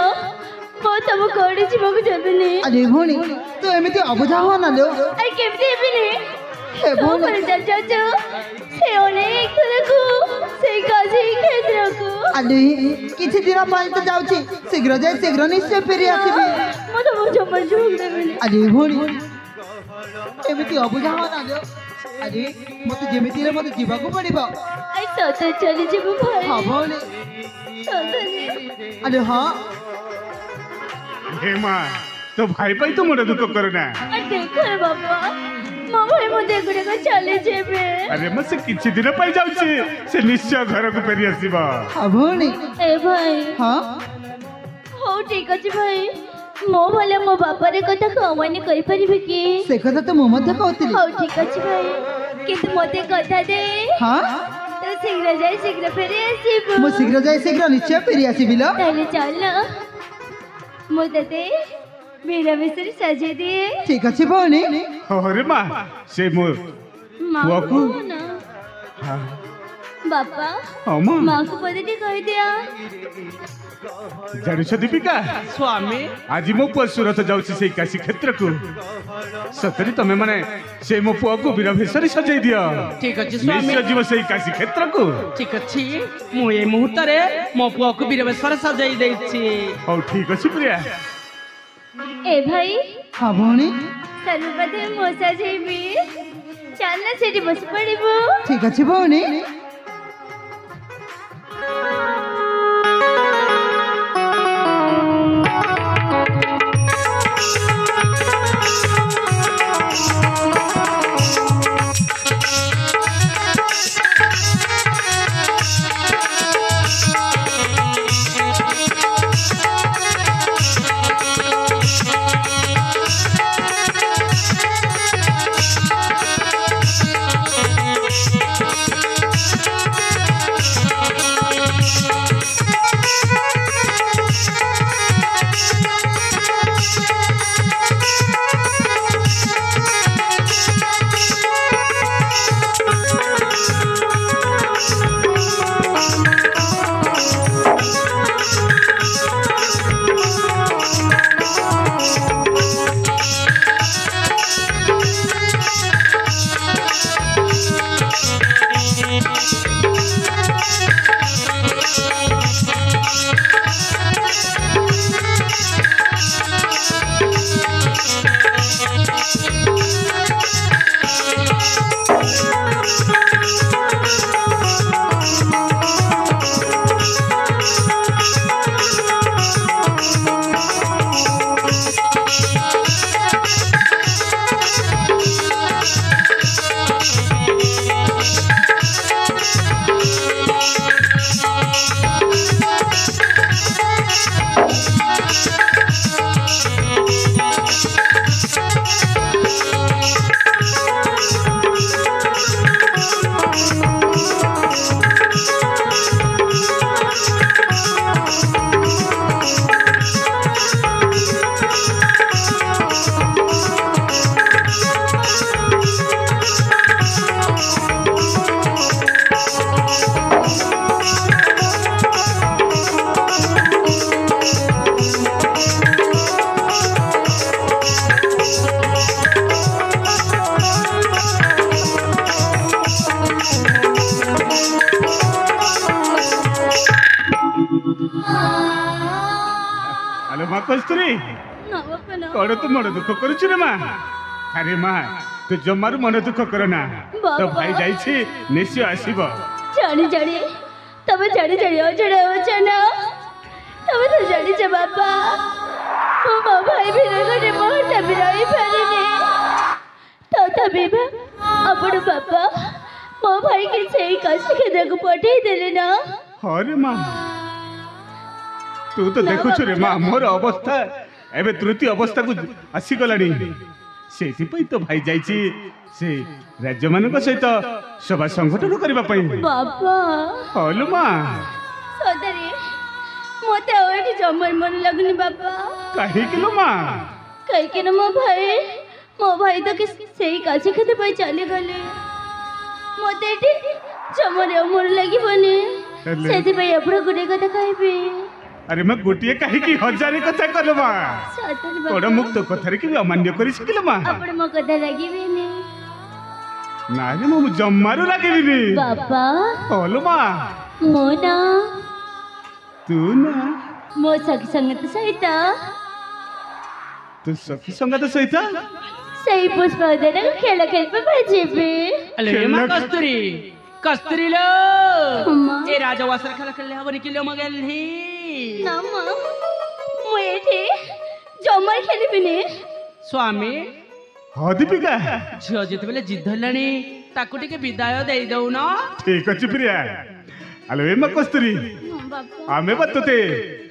मो तुम कोड़ी जीवाको जबनी अरे भौणी तो एमिति अबुझा हो ना लो अरे केमते बिने हे तो भौणी पर चल जाओ से अनेक तरहको से काजी क्षेत्रको अरे किछि दिन पाई तो जाउची शीघ्र जाय शीघ्र निश्चय फेरी आसीबी मो तुम जम्मा जोग देबनी अरे भौणी एमिति अबुझा हो ना लो अरे मते जेमिति रे मते जीवाको पड़िबो आई सतर चली जीवो भाई हाँ भौणी सतर अरे हाँ हे मां तो भाई भाई तो मोर दुख करना अरे देखो रे बाबा मां भाई मो देखड़े को चले जेबे अरे म से किछि दिन पाई जाउची से निश्चय घर को फेरी आसीबा हाँ भौणी ए भाई हाँ हो ठीक अछि भाई मो भले मो बापा रे कथा कमाने कहि परिबे की से कथा तो मो मध्य कहतिली हो ठीक अछि भाई किंतु मते कथा दे हाँ तो शीघ्र जाय शीघ्र फेरी आसीबो मो शीघ्र जाय शीघ्र निश्चय फेरी आसीबी लो ताले चल ना मो दे मेरा मिस्र सजे दिए ठीक अछि भौणी अरे मां से मो मां बुआकू? ना हाँ, ବାପା ହଁ ମା ମାଙ୍କୁ ପଦଟି କହିଦିଅ। ଜାଣିଛ ଦୀପିକା ସ୍ୱାମୀ ଆଜି ମୋ ପୁଅ ସୁରତ ଯାଉଛି ସେଇ କାଶୀ କ୍ଷେତ୍ରକୁ। ସତରେ ତମେ ମାନେ ସେ ମୋ ପୁଅକୁ ବୀର ଭେଷରେ ସଜେଇ ଦିଅ। ଠିକ ଅଛି ସ୍ୱାମୀ ନିଶ୍ଚୟ ଯିବ ସେଇ କାଶୀ କ୍ଷେତ୍ରକୁ। ଠିକ ଅଛି ମୁଁ ଏଇ ମୁହୂର୍ତ୍ତରେ ମୋ ପୁଅକୁ ବୀରବେଶରେ ସଜାଇ ଦେଇଛି। ହଉ ଠିକ ଅଛି ପ୍ରିୟା। ଏ ଭାଇ ହଁ ଭଉଣୀ ସର୍ବପ୍ରଥମେ ମୁଁ ସଜେଇବି। ଚାଲ ନା ସେଠି ବସି ପଡ଼ିବୁ। ଠିକ ଅଛି ଭଉଣୀ। ଆଲୋ ମା କସ୍ତୁରୀ ନା ବାପା ନା। କଣ ତୁ ମନ ଦୁଃଖ କରୁଛୁ ରେ ମା? ଆରେ ମା ତୁ ଜମାରୁ ମନ ଦୁଃଖ କର ନା। ତୋ ଭାଇ ଯାଇଛି ନିଶ୍ଚୟ ଆସିବ। ଜାଣି ଜାଣି ତମେ ଜାଣି ଜାଣି ଅଜଣା ଅଜଣା ତମେ ତ ଜାଣିଛ ବାପା ମୁଁ ମୋ ଭାଇ ବିରୋଧରେ ମୁହଁଟା ବି ରହିପାରିନି। ତଥାପି ଆପଣ ବାପା ମୋ ଭାଇକି ସେଇ କାଶୀ କ୍ଷେତ୍ରକୁ ପଠେଇ ଦେଲେ ନା। ହଁ ରେ ମା ତୁ ତ ଦେଖୁଛୁ ରେ ମା ମୋର ଅବସ୍ଥା ଏବେ ତୃତୀୟ ଅବସ୍ଥାକୁ ଆସିଗଲାଣି। ସେଇଥିପାଇଁ ତ ଭାଇ ଯାଇଛି ସେ ରାଜ୍ୟମାନଙ୍କ ସହିତ ସଭା ସଂଗଠନ କରିବା ପାଇଁ। ବାପା ହଲୋ ମା ସତରେ ମତେ ଆଉ ଏଠି ଜମାରୁ ମନ ଲାଗୁନି ବାପା। କାହିଁକି ଲୋ ମା? କାହିଁକି ନା ମୋ ଭାଇ ତ ସେଇ କାଶୀ କ୍ଷେତ୍ର ପାଇଁ ଚାଲିଗଲେ। ମତେ ଏଠି ଜମାରୁ ଆଉ ମନ ଲାଗିବନି। ହେଲେ? ସେଥିପାଇଁ ଆପଣ ଗୋଟେ କଥା କହିବି। ଆରେ ମା ଗୋଟିଏ କାହିଁକି ହଜାରେ କଥା କଲ ମା? ସତରେ କଣ ବାପା ମୁକ୍ତ କଥାରେ କି ଅମାନ୍ୟ କରି ଶିଖିଲ ମା? ଆପଣ ମୋ କଥା ଲାଗିବେନି ନାଇଁ ମୁଁ ଜମାରୁ ଲାଗିବିନି। ବାପା। ହଲୋ ମା ମୋ ନା ତୁ ନା ମୋ ସଖୀ ସଙ୍ଗତ ସହିତ ତୁ ସଖୀ ସଙ୍ଗତ ସହିତ ସେଇ ପୁଷ୍ପ ଉଦ୍ୟାନକୁ ଖେଳ ଖେଳିବା ପାଇଁ ଯିବି। ଆଲୋ ଏ ମା କସ୍ତୁରୀ କସ୍ତୁରୀ ଲୋ ଅମା। ଏ ରାଜବାସର ଖେଳ ଖେଳିଲେ ହବନି କିଲୋ ମଗେଲି। ନା ମା ମୁଁ ଏଠି ଜମା ଖେଳିବିନି। ସ୍ୱାମୀ ହଁ ଦୀପିକା ଝିଅ ଯେତେବେଳେ ଜିଦ ହେଲାଣି ତାକୁ ଟିକେ ବିଦାୟ ଦେଇ ଦଉନ। ଠିକ ଅଛି ପ୍ରିୟା। ଆଲୋ ଏ ମା କସ୍ତୁରୀ ଆମେ ବା ତୋତେ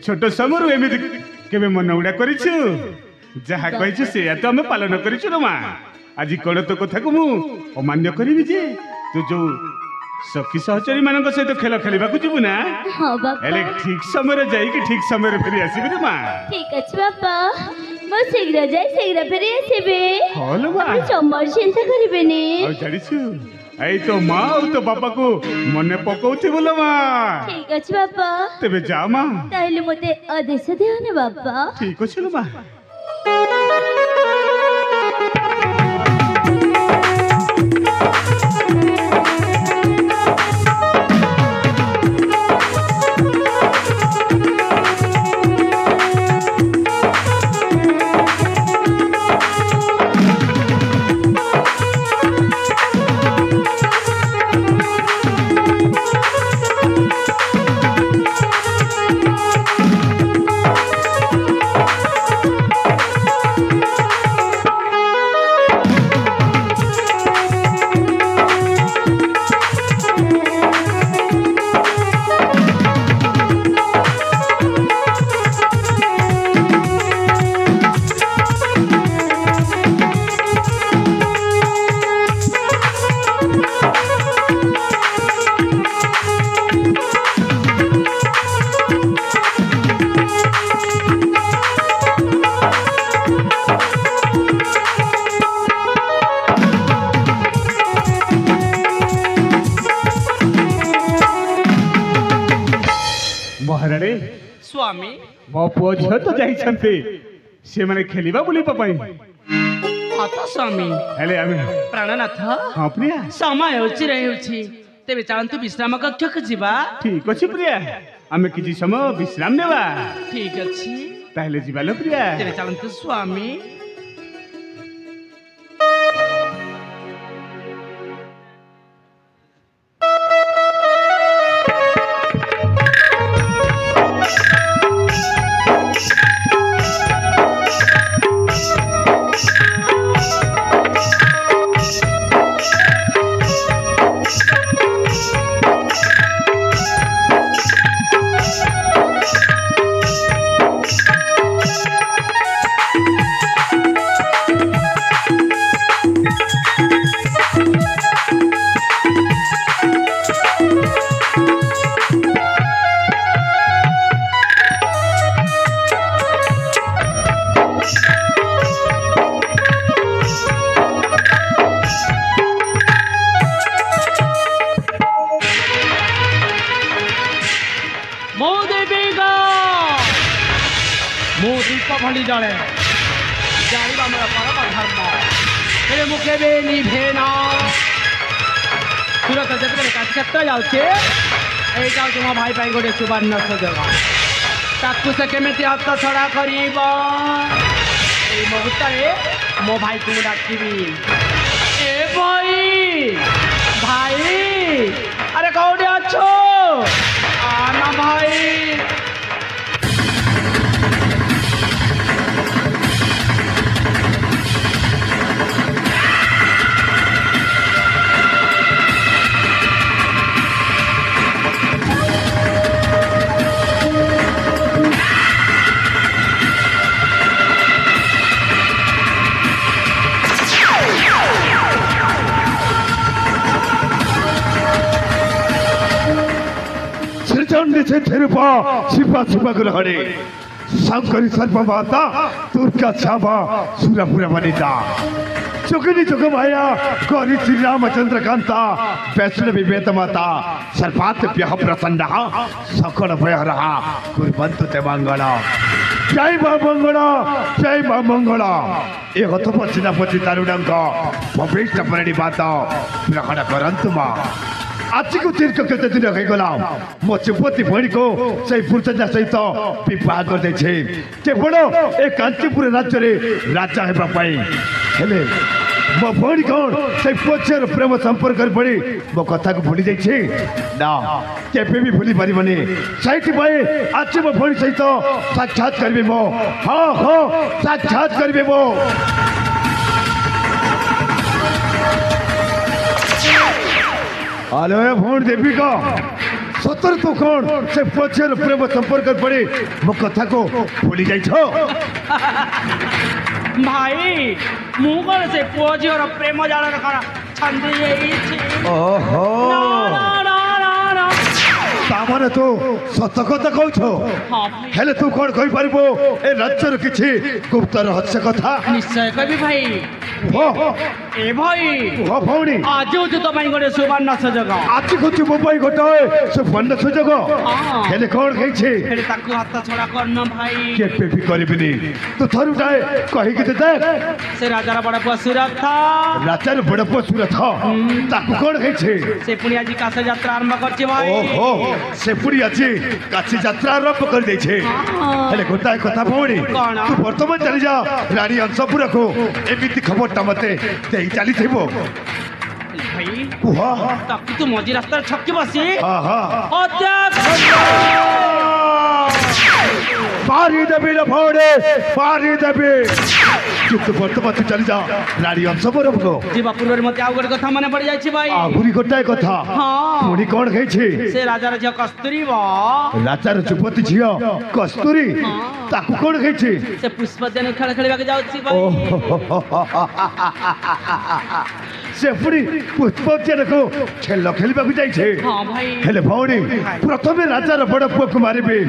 ଛୋଟ ସମୟରୁ ଏମିତି କେବେ ମନ ଉଡ଼ା କରିଛୁ? ଯାହା କହିଛୁ ସେଇଆ ତ ଆମେ ପାଳନ କରିଛୁ ରେ ମା। ଆଜି କଣ ତୋ କଥାକୁ ମୁଁ ଅମାନ୍ୟ କରିବି ଯେ ତୁ ଯୋଉ ସଖୀ ସହଚରୀ ମାନଙ୍କ ସହିତ ଖେଳ ଖେଳିବାକୁ ଯିବୁ ନା? ହଁ ବାପା ହେଲେ ଠିକ ସମୟରେ ଯାଇକି ଠିକ ସମୟରେ ଫେରି ଆସିବି ରେ ମା। ଠିକ ଅଛି ବାପା ମୁଁ ଶୀଘ୍ର ଯାଇ ଶୀଘ୍ର ଫେରି ଆସିବି। ହଁ ଲୋ ମା ଜମାରୁ ଚିନ୍ତା କରିବେନି। ଆଉ ଜାଣିଛୁ এই তো মা ଆଉ তো ବାପାକୁ ମନେ ପକଉଥିବୁ ଲୋ ମା। ଠିକ ଅଛି ବାପା। ତେବେ ଯା ମା। ତାହେଲେ ମୋତେ ଆଦେଶ ଦିଅନି ବାପା। ଠିକ ଅଛି ଲୋ ମା। ମହାରାଣୀ ସ୍ୱାମୀ ମୋ ପୁଅ ଝିଅ ତ ଯାଇଛନ୍ତି ସେମାନେ ଖେଳିବା ବୁଲିବା ପାଇଁ। ଅତ ସ୍ୱାମୀ ହେଲେ ଆମେ ପ୍ରାଣନାଥ ହଁ ପ୍ରିୟା ସମୟ ଚିର ହେଉଛି, ତେବେ ଚାଲନ୍ତୁ ବିଶ୍ରାମ କକ୍ଷକୁ ଯିବା। ଠିକ ଅଛି ପ୍ରିୟା ଆମେ କିଛି ସମୟ ବିଶ୍ରାମ ନେବା। ଠିକ ଅଛି ତାହେଲେ ଯିବା ଲୋ ପ୍ରିୟା। ତେବେ ଚାଲନ୍ତୁ ସ୍ୱାମୀ। ମୁଁ ଦୀପ ଭଳି ଜଳେ ଜାଣିବା ମୋର ପରମ ଧର୍ମ, ହେଲେ ମୁଁ କେବେ ନିଭେନା। ତୁରନ୍ତ ଯେତେବେଳେ କାଶୀକ୍ଷେତ୍ର ଯାଉଛି, ଏଇ ଯାଉଛି ମୋ ଭାଇ ପାଇଁ ଗୋଟେ ସୁବର୍ଣ୍ଣ ସୁଯୋଗ, ତାକୁ ସେ କେମିତି ହତଛଡ଼ା କରିବ। ଏଇ ମୁହୂର୍ତ୍ତରେ ମୋ ଭାଇକୁ ମୁଁ ଡାକିବି, ଏ ଭାଇ ଭାଇ ଆରେ କୋଉଠି ଅଛ? ଆନା ଭାଇ। से थिरुपा शिपा शिपा ग्रहणे शंकरी सर्प माता तुर्का छापा सुरपुरा वनिता चुकनी चुक माया गौरी श्री रामचंद्र कांता वैष्णवी वेद माता सर्पात्य प्रसन्न सकल भय रहा कुर्वन्तु ते मंगल। जय मां मंगल जय मां मंगल। ए हतपचिना पति तारुणंक भविष्य प्रणिपात ग्रहण करन्तु मां। आज को दीर्घ केते दिन होगला मो चुपति भणी को से पुरचंदा सहित विवाह कर दे छे केवल ए कांचीपुर राज्य रे राजा हेबा पई। हेले मो भणी कोन से पछर प्रेम संपर्क कर पड़ी मो कथा को भूली जाई छे ना केबे भी भूली परिबनी। सहित पई आज मो भणी सहित साक्षात करबे मो। हां हां साक्षात करबे मो। आलो भोट देवी का सतर तो कौन से पछर प्रेम संपर्क पड़े मो कथा को भूली जाई छो। भाई मु कौन से पुओ झियर प्रेम जाल छंदी ओहो ना ना ना ना ता तामने तू सत कथा कहछ हाँ भाई हेले तू कौन कहि पारिबो ए राज्यर किछि गुप्त रहस्य कथा निश्चय कवि भाई हो ए भाई हो भौणी आज जो तो भाई गोटे सुवर्ण सुजोग आज कुछ मोबाइल गोटाए से बंद सुजोग हाँ। हेले कौन कहिछि हेले ताकू हाथ छड़ा करना भाई केपे भी करबिनी तू थरुटाए कहि के देख से राजार बड़ा पुआ सुरथ था राजार बड़ पसुर था ताकू कौन कहिछि से पुणी आज काश यात्रा आरंभ करछे भाई ओहो से पुरी अछि काची यात्रा आरंभ कर दै छै हेले गोटाए कथा भौणी कौन? तू वर्तमान चली जा रानी अंशपुर को एमिति खबरटा मते देई चली थिबो भाई कुह ताकू तू मझी रास्ता छक्की बसी आहा अध्यक्ष पारी देबी न भौणे पारी देबी तू वर्तमान तू चली जा रानी अंशपुर को जीवा पूर्व मते आउ गोटे कथा मने पड़ जाय भाई आहुरी गोटाए कथा हाँ। पुणी कौन कहिछि से राजार झियो कस्तूरी बा राजार चुपति झियो कस्तूरी ताकू कौन कहिछि से पुष्पद्यान खेल खेलबा के जाउछि भाई से पुरी पुष्पोद्यान को खेल खेलबा को जाइछे हाँ भाई हेले भौणी प्रथमे राजार बड़ पुआ को मारिबे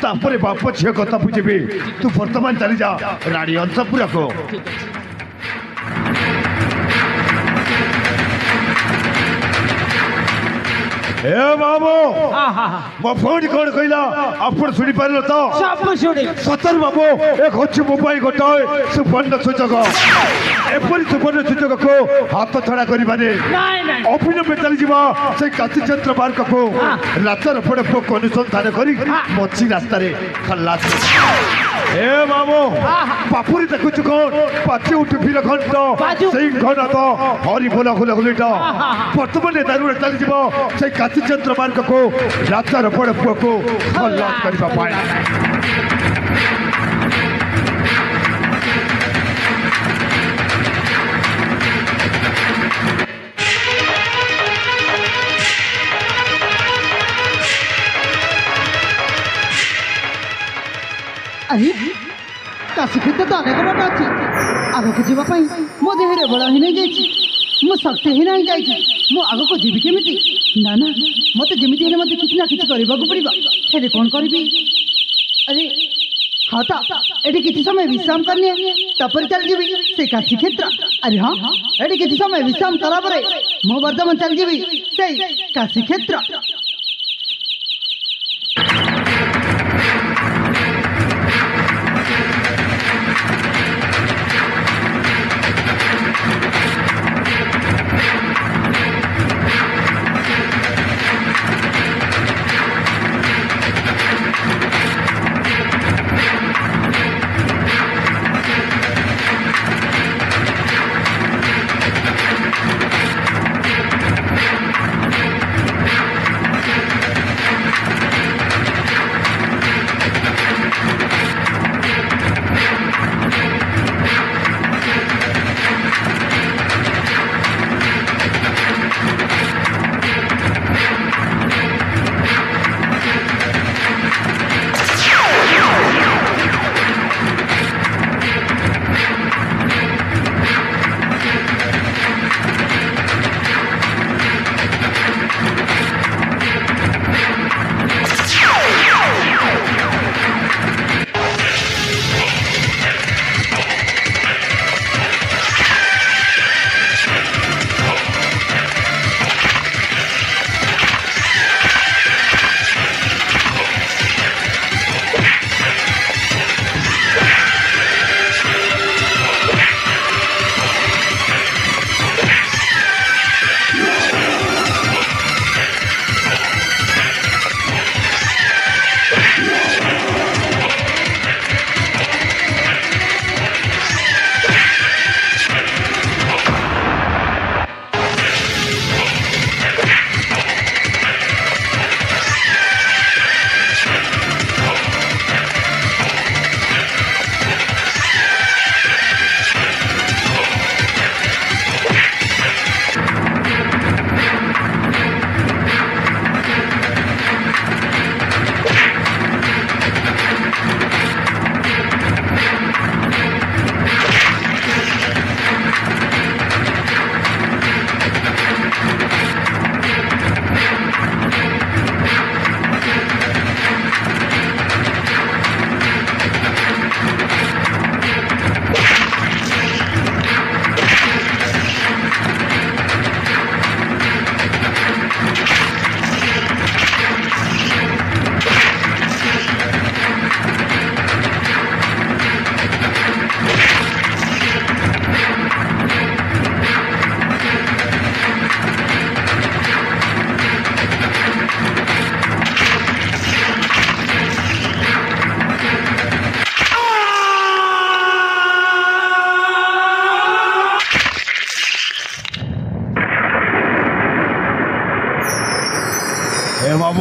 तापरे बाप झियो कथा बुझिबे तू वर्तमान चली जा रानी अंशपुर को ठीक अछि ए बाबू हाँ हाँ हाँ मो फोन कौन कहला आपण सुनी पारलो तो सब सुनी सतर बाबू एक होछि मोबाइल गोटाए सुवर्ण सुजोग एपरि सुवर्ण सुजोग को हाथ छड़ा करिबाने नहीं नहीं अभिनव चली जीवा से काची चंद्र मार्ग को रातर पड़े पोक अनुसंधान करी मच्छी रास्ता रे खल्लास ए बाबू बापुरी देखुछु कोन पाछे उठी फिर घंट बाजू। सेई घन तो हरि बोला खुला खुलिटा वर्तमान दारू चली जीवा से काची चंद्र मार्ग को रातर पड़े पोक खल्लास करिबा पाए अरे काशी क्षेत्र तो अनेक बाट अच्छी आगक जावाई मो देहरे बल ही नहीं जाइए मो शक्ति ही नहीं जाइए मो आगक जीवी केमी ना ना मत जमी हेले मत कि ना कि पड़ा हेले कौन करी अरे हाँ तो ये किसी समय विश्राम करने तपर चल जीवी से काशी क्षेत्र अरे हाँ ये किसी समय विश्राम कला मो वर्धमान चल जीवी से काशी क्षेत्र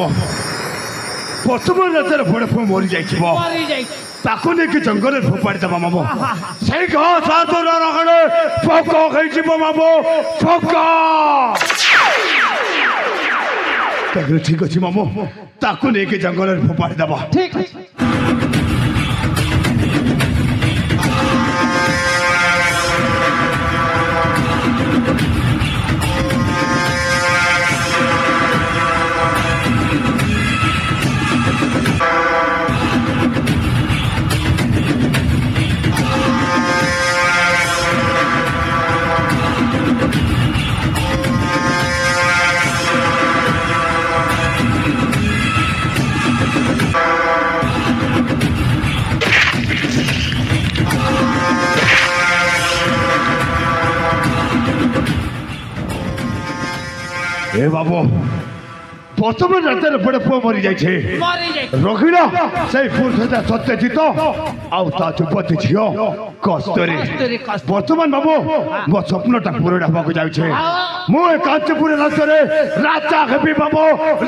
ମାମୁଁ ବର୍ତ୍ତମାନ ରାତିରେ ବଡ଼ ପୁଅ ମରି ଯାଇଥିବ ତାକୁ ନେଇକି ଜଙ୍ଗଲରେ ଫୋପାଡ଼ି ଦେବା ମାମୁଁ ସେଇ ଘା ସାତର ରଗଡ଼େ ଫକ ହେଇଯିବ ମାମୁଁ ଫକ ଠିକ ଅଛି ମାମୁଁ ତାକୁ ନେଇକି ଜଙ୍ଗଲରେ ଫୋପାଡ଼ି ଦେବା ঠিক আছে ए बाबू ବର୍ତ୍ତମାନ ରାତିରେ ବଡ଼ ପୁଅ ମରି ଯାଇଛି ମରିଯାଇଛି ରଖିଲ ସେଇ ପୁରୁଷଟା ସତ୍ୟଜିତ ଆଉ ତା ଯୁବତୀ ଝିଅ କସ୍ତୁରୀ ବର୍ତ୍ତମାନ ବାବୁ ମୋ ସ୍ୱପ୍ନଟା ପୂରଣ ହେବାକୁ ଯାଉଛି ମୁଁ ଏ କାଞ୍ଚିପୁର ରାଜ୍ୟରେ ରାଜା ହେବି ବାବୁ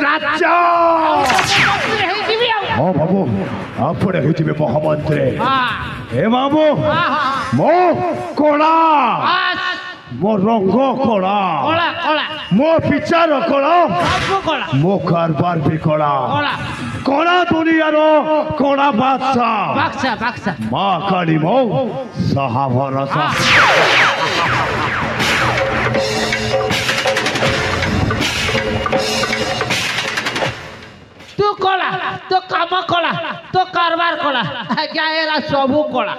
ରାଜା ହଁ ବାବୁ ଆପଣ ହେଇଯିବେ ମହାମନ୍ତ୍ରୀ ଏ ବାବୁ ମୋ କଳା ମୋ ରଙ୍ଗ କଳା ମୋ ବିଚାର କଳା ମୋ କାରବାର ବି କଳା କଳା ଦୁନିଆର କଳା ବାଦଶାହ ମା କାଳୀ ମୋ ସାହା ଭରସା ତୁ କଳା ତୋ କାମ କଳା ତୋ କାରବାର କଳା ଆଜ୍ଞା ଏରା ସବୁ କଳା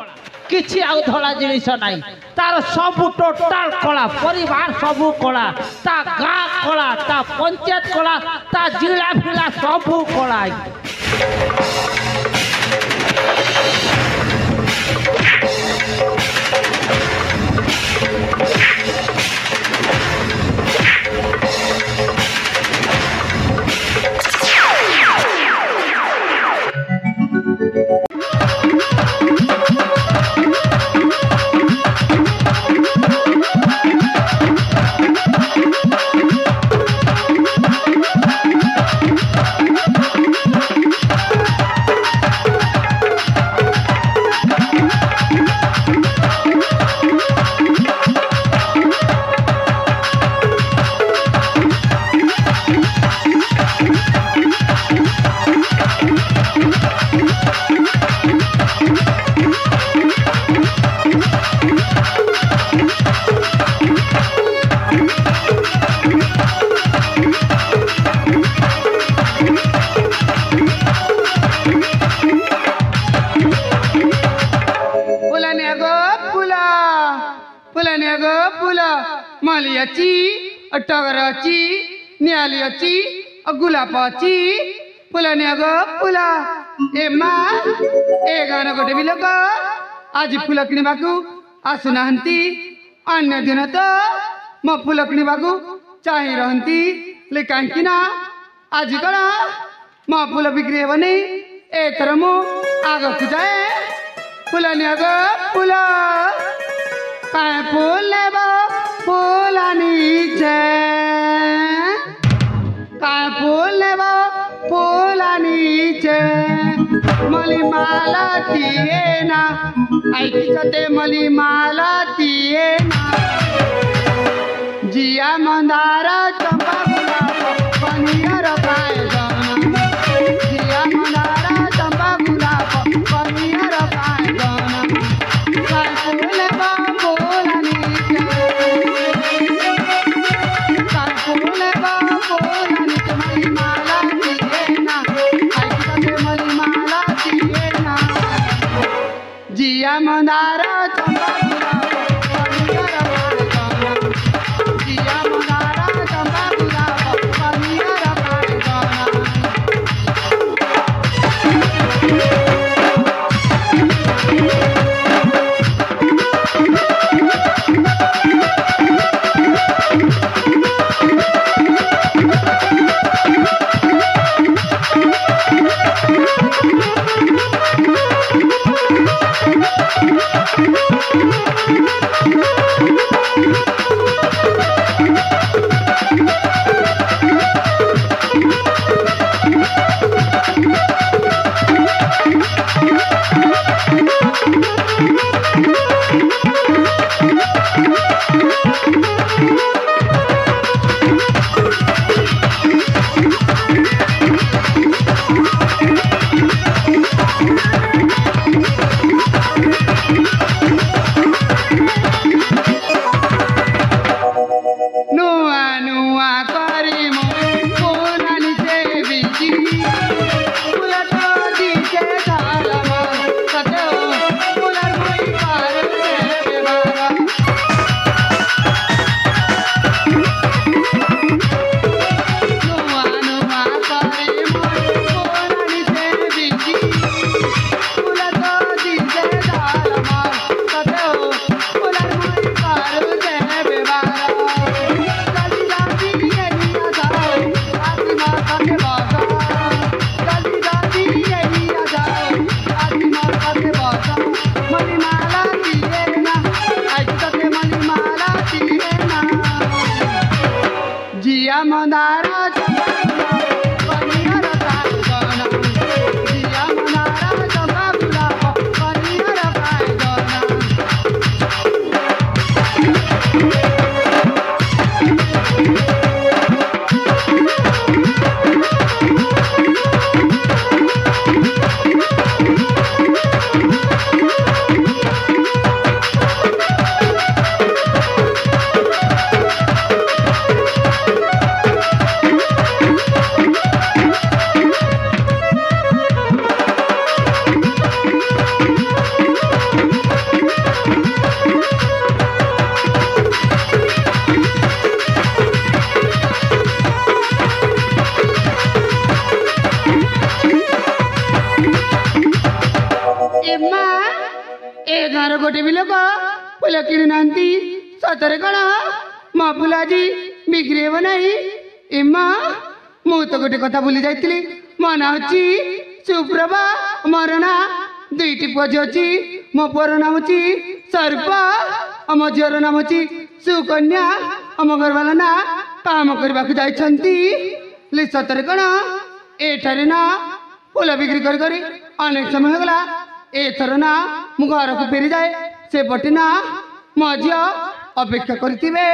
କିଛି ଆଉ ଧଳା ଜିନିଷ ନାହିଁ ତାର ସବୁ ଟୋଟାଲ କଳା ପରିବାର ସବୁ କଳା ତା ଗାଁ କଳା ତା ପଞ୍ଚାୟତ କଳା ତା ଜିଲ୍ଲା ଫିଲ୍ଲା ସବୁ କଳା माली अच्छी टगर अच्छी न्याली अच्छी गुलाब अच्छी फुलाने फुला ए माँ ए गाना गोटे भी लोक आज फुल किणवाकू आसुना अन्य दिन तो मो फुल किणवाकू चाहे रहती ले कहीं आज कौन मो फुल बिक्री हेनी एथर मु आग को जाए फुलाने फुल काय फूल लेब फूलानी काय फूल लेब फूलानी मली माला तिये ना ऐकी सते मली माला तिये ना जिया मंदार चंपा गुलाब पनियर पाए गाना जिया मंदार चंपा गुलाब पनियर पाए गाना काय फूल लेब फूलानी काय फूल लेब फूलानी मली माला तिये ना ऐकी सते मली माला तिये ना जिया मंदार चंपा गुलाब पनियर पाए गाना जिया मंदार चंपा गुलाब पनियर पाए गाना Thank you. फुल किणी नांती सतरे कण मो फुल आज बिक्री हेब नाही एमा मु तो गोटे कथा भूली जाइतिली मो ना होची सुप्रभा मोर ना दुईटी पुଅ ଝିଅ ଅଛି ମୋ ପୁଅର ନାମ ଅଛି ସର୍ପ ଆମ ଝିଅର ନାମ ଅଛି ସୁକନ୍ୟା ଆମ ଘରବାଲା ନା କାମ କରିବାକୁ ଯାଇଛନ୍ତି ହେଲେ ସତରେ କ'ଣ ଏଠାରେ ନା ଫୁଲ ବିକ୍ରି କରି କରି ଅନେକ ସମୟ ହେଇଗଲା ଏଥର ନା ମୁଁ ଘରକୁ ଫେରିଯାଏ ସେପଟେ ନା ମୋ ଝିଅ ଅପେକ୍ଷା କରିଥିବେ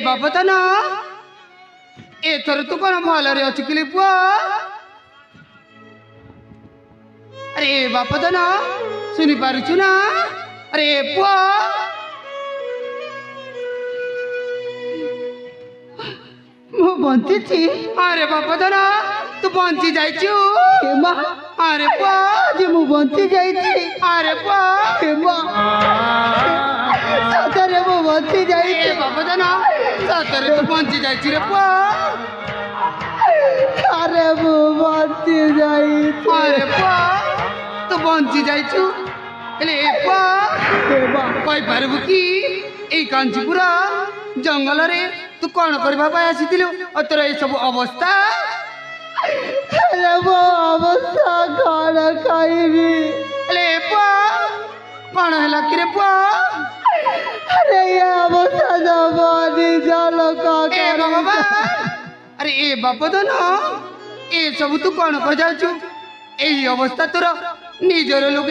ବାପତନ ଏଥର ତୁ କ'ଣ ଭଲରେ ଅଛି କିଲି ପୁଅ ଆରେ ବାପତନ ଶୁଣି ପାରୁଛୁ ନା ଆରେ ପୁଅ ମୁଁ ବଞ୍ଚିଛି ଆରେ ବାପତନ ତୁ ବଞ୍ଚି ଯାଇଛୁ ଆରେ ପୁଅ ଆଜି ମୁଁ ବଞ୍ଚି ଯାଇଛି ଆରେ ପୁଅ ସତରେ ମୁଁ ବଞ୍ଚି ଯାଇଛି ବାପତନ ସତରେ ତୁ ବଞ୍ଚି ଯାଇଛି ରେ ପୁଅ ଆରେ ମୁଁ ବଞ୍ଚି ଯାଇଛି ଆରେ ପୁଅ ତୁ ବଞ୍ଚି ଯାଇଛୁ ହେଲେ ପୁଅ କହିପାରିବୁ କି ଏଇ କାଞ୍ଚିପୁର ଜଙ୍ଗଲରେ ତୁ କ'ଣ କରିବା ପାଇଁ ଆସିଥିଲୁ ତୋର ଏସବୁ ଅବସ୍ଥା ହେଲେ ମୋ ଅବସ୍ଥା କ'ଣ କହିବି ହେଲେ ପୁଅ କ'ଣ ହେଲା କିରେ ପୁଅ ଆରେ ଏ ଅବସ୍ଥା ଜବ ନିଜ ଲୋକ ଆରେ ଏ ବାପଦନ ଏ ସବୁ ତୁ କ'ଣ କରିଯାଉଛୁ ଏଇ ଅବସ୍ଥା ତୋର ନିଜର ଲୋକ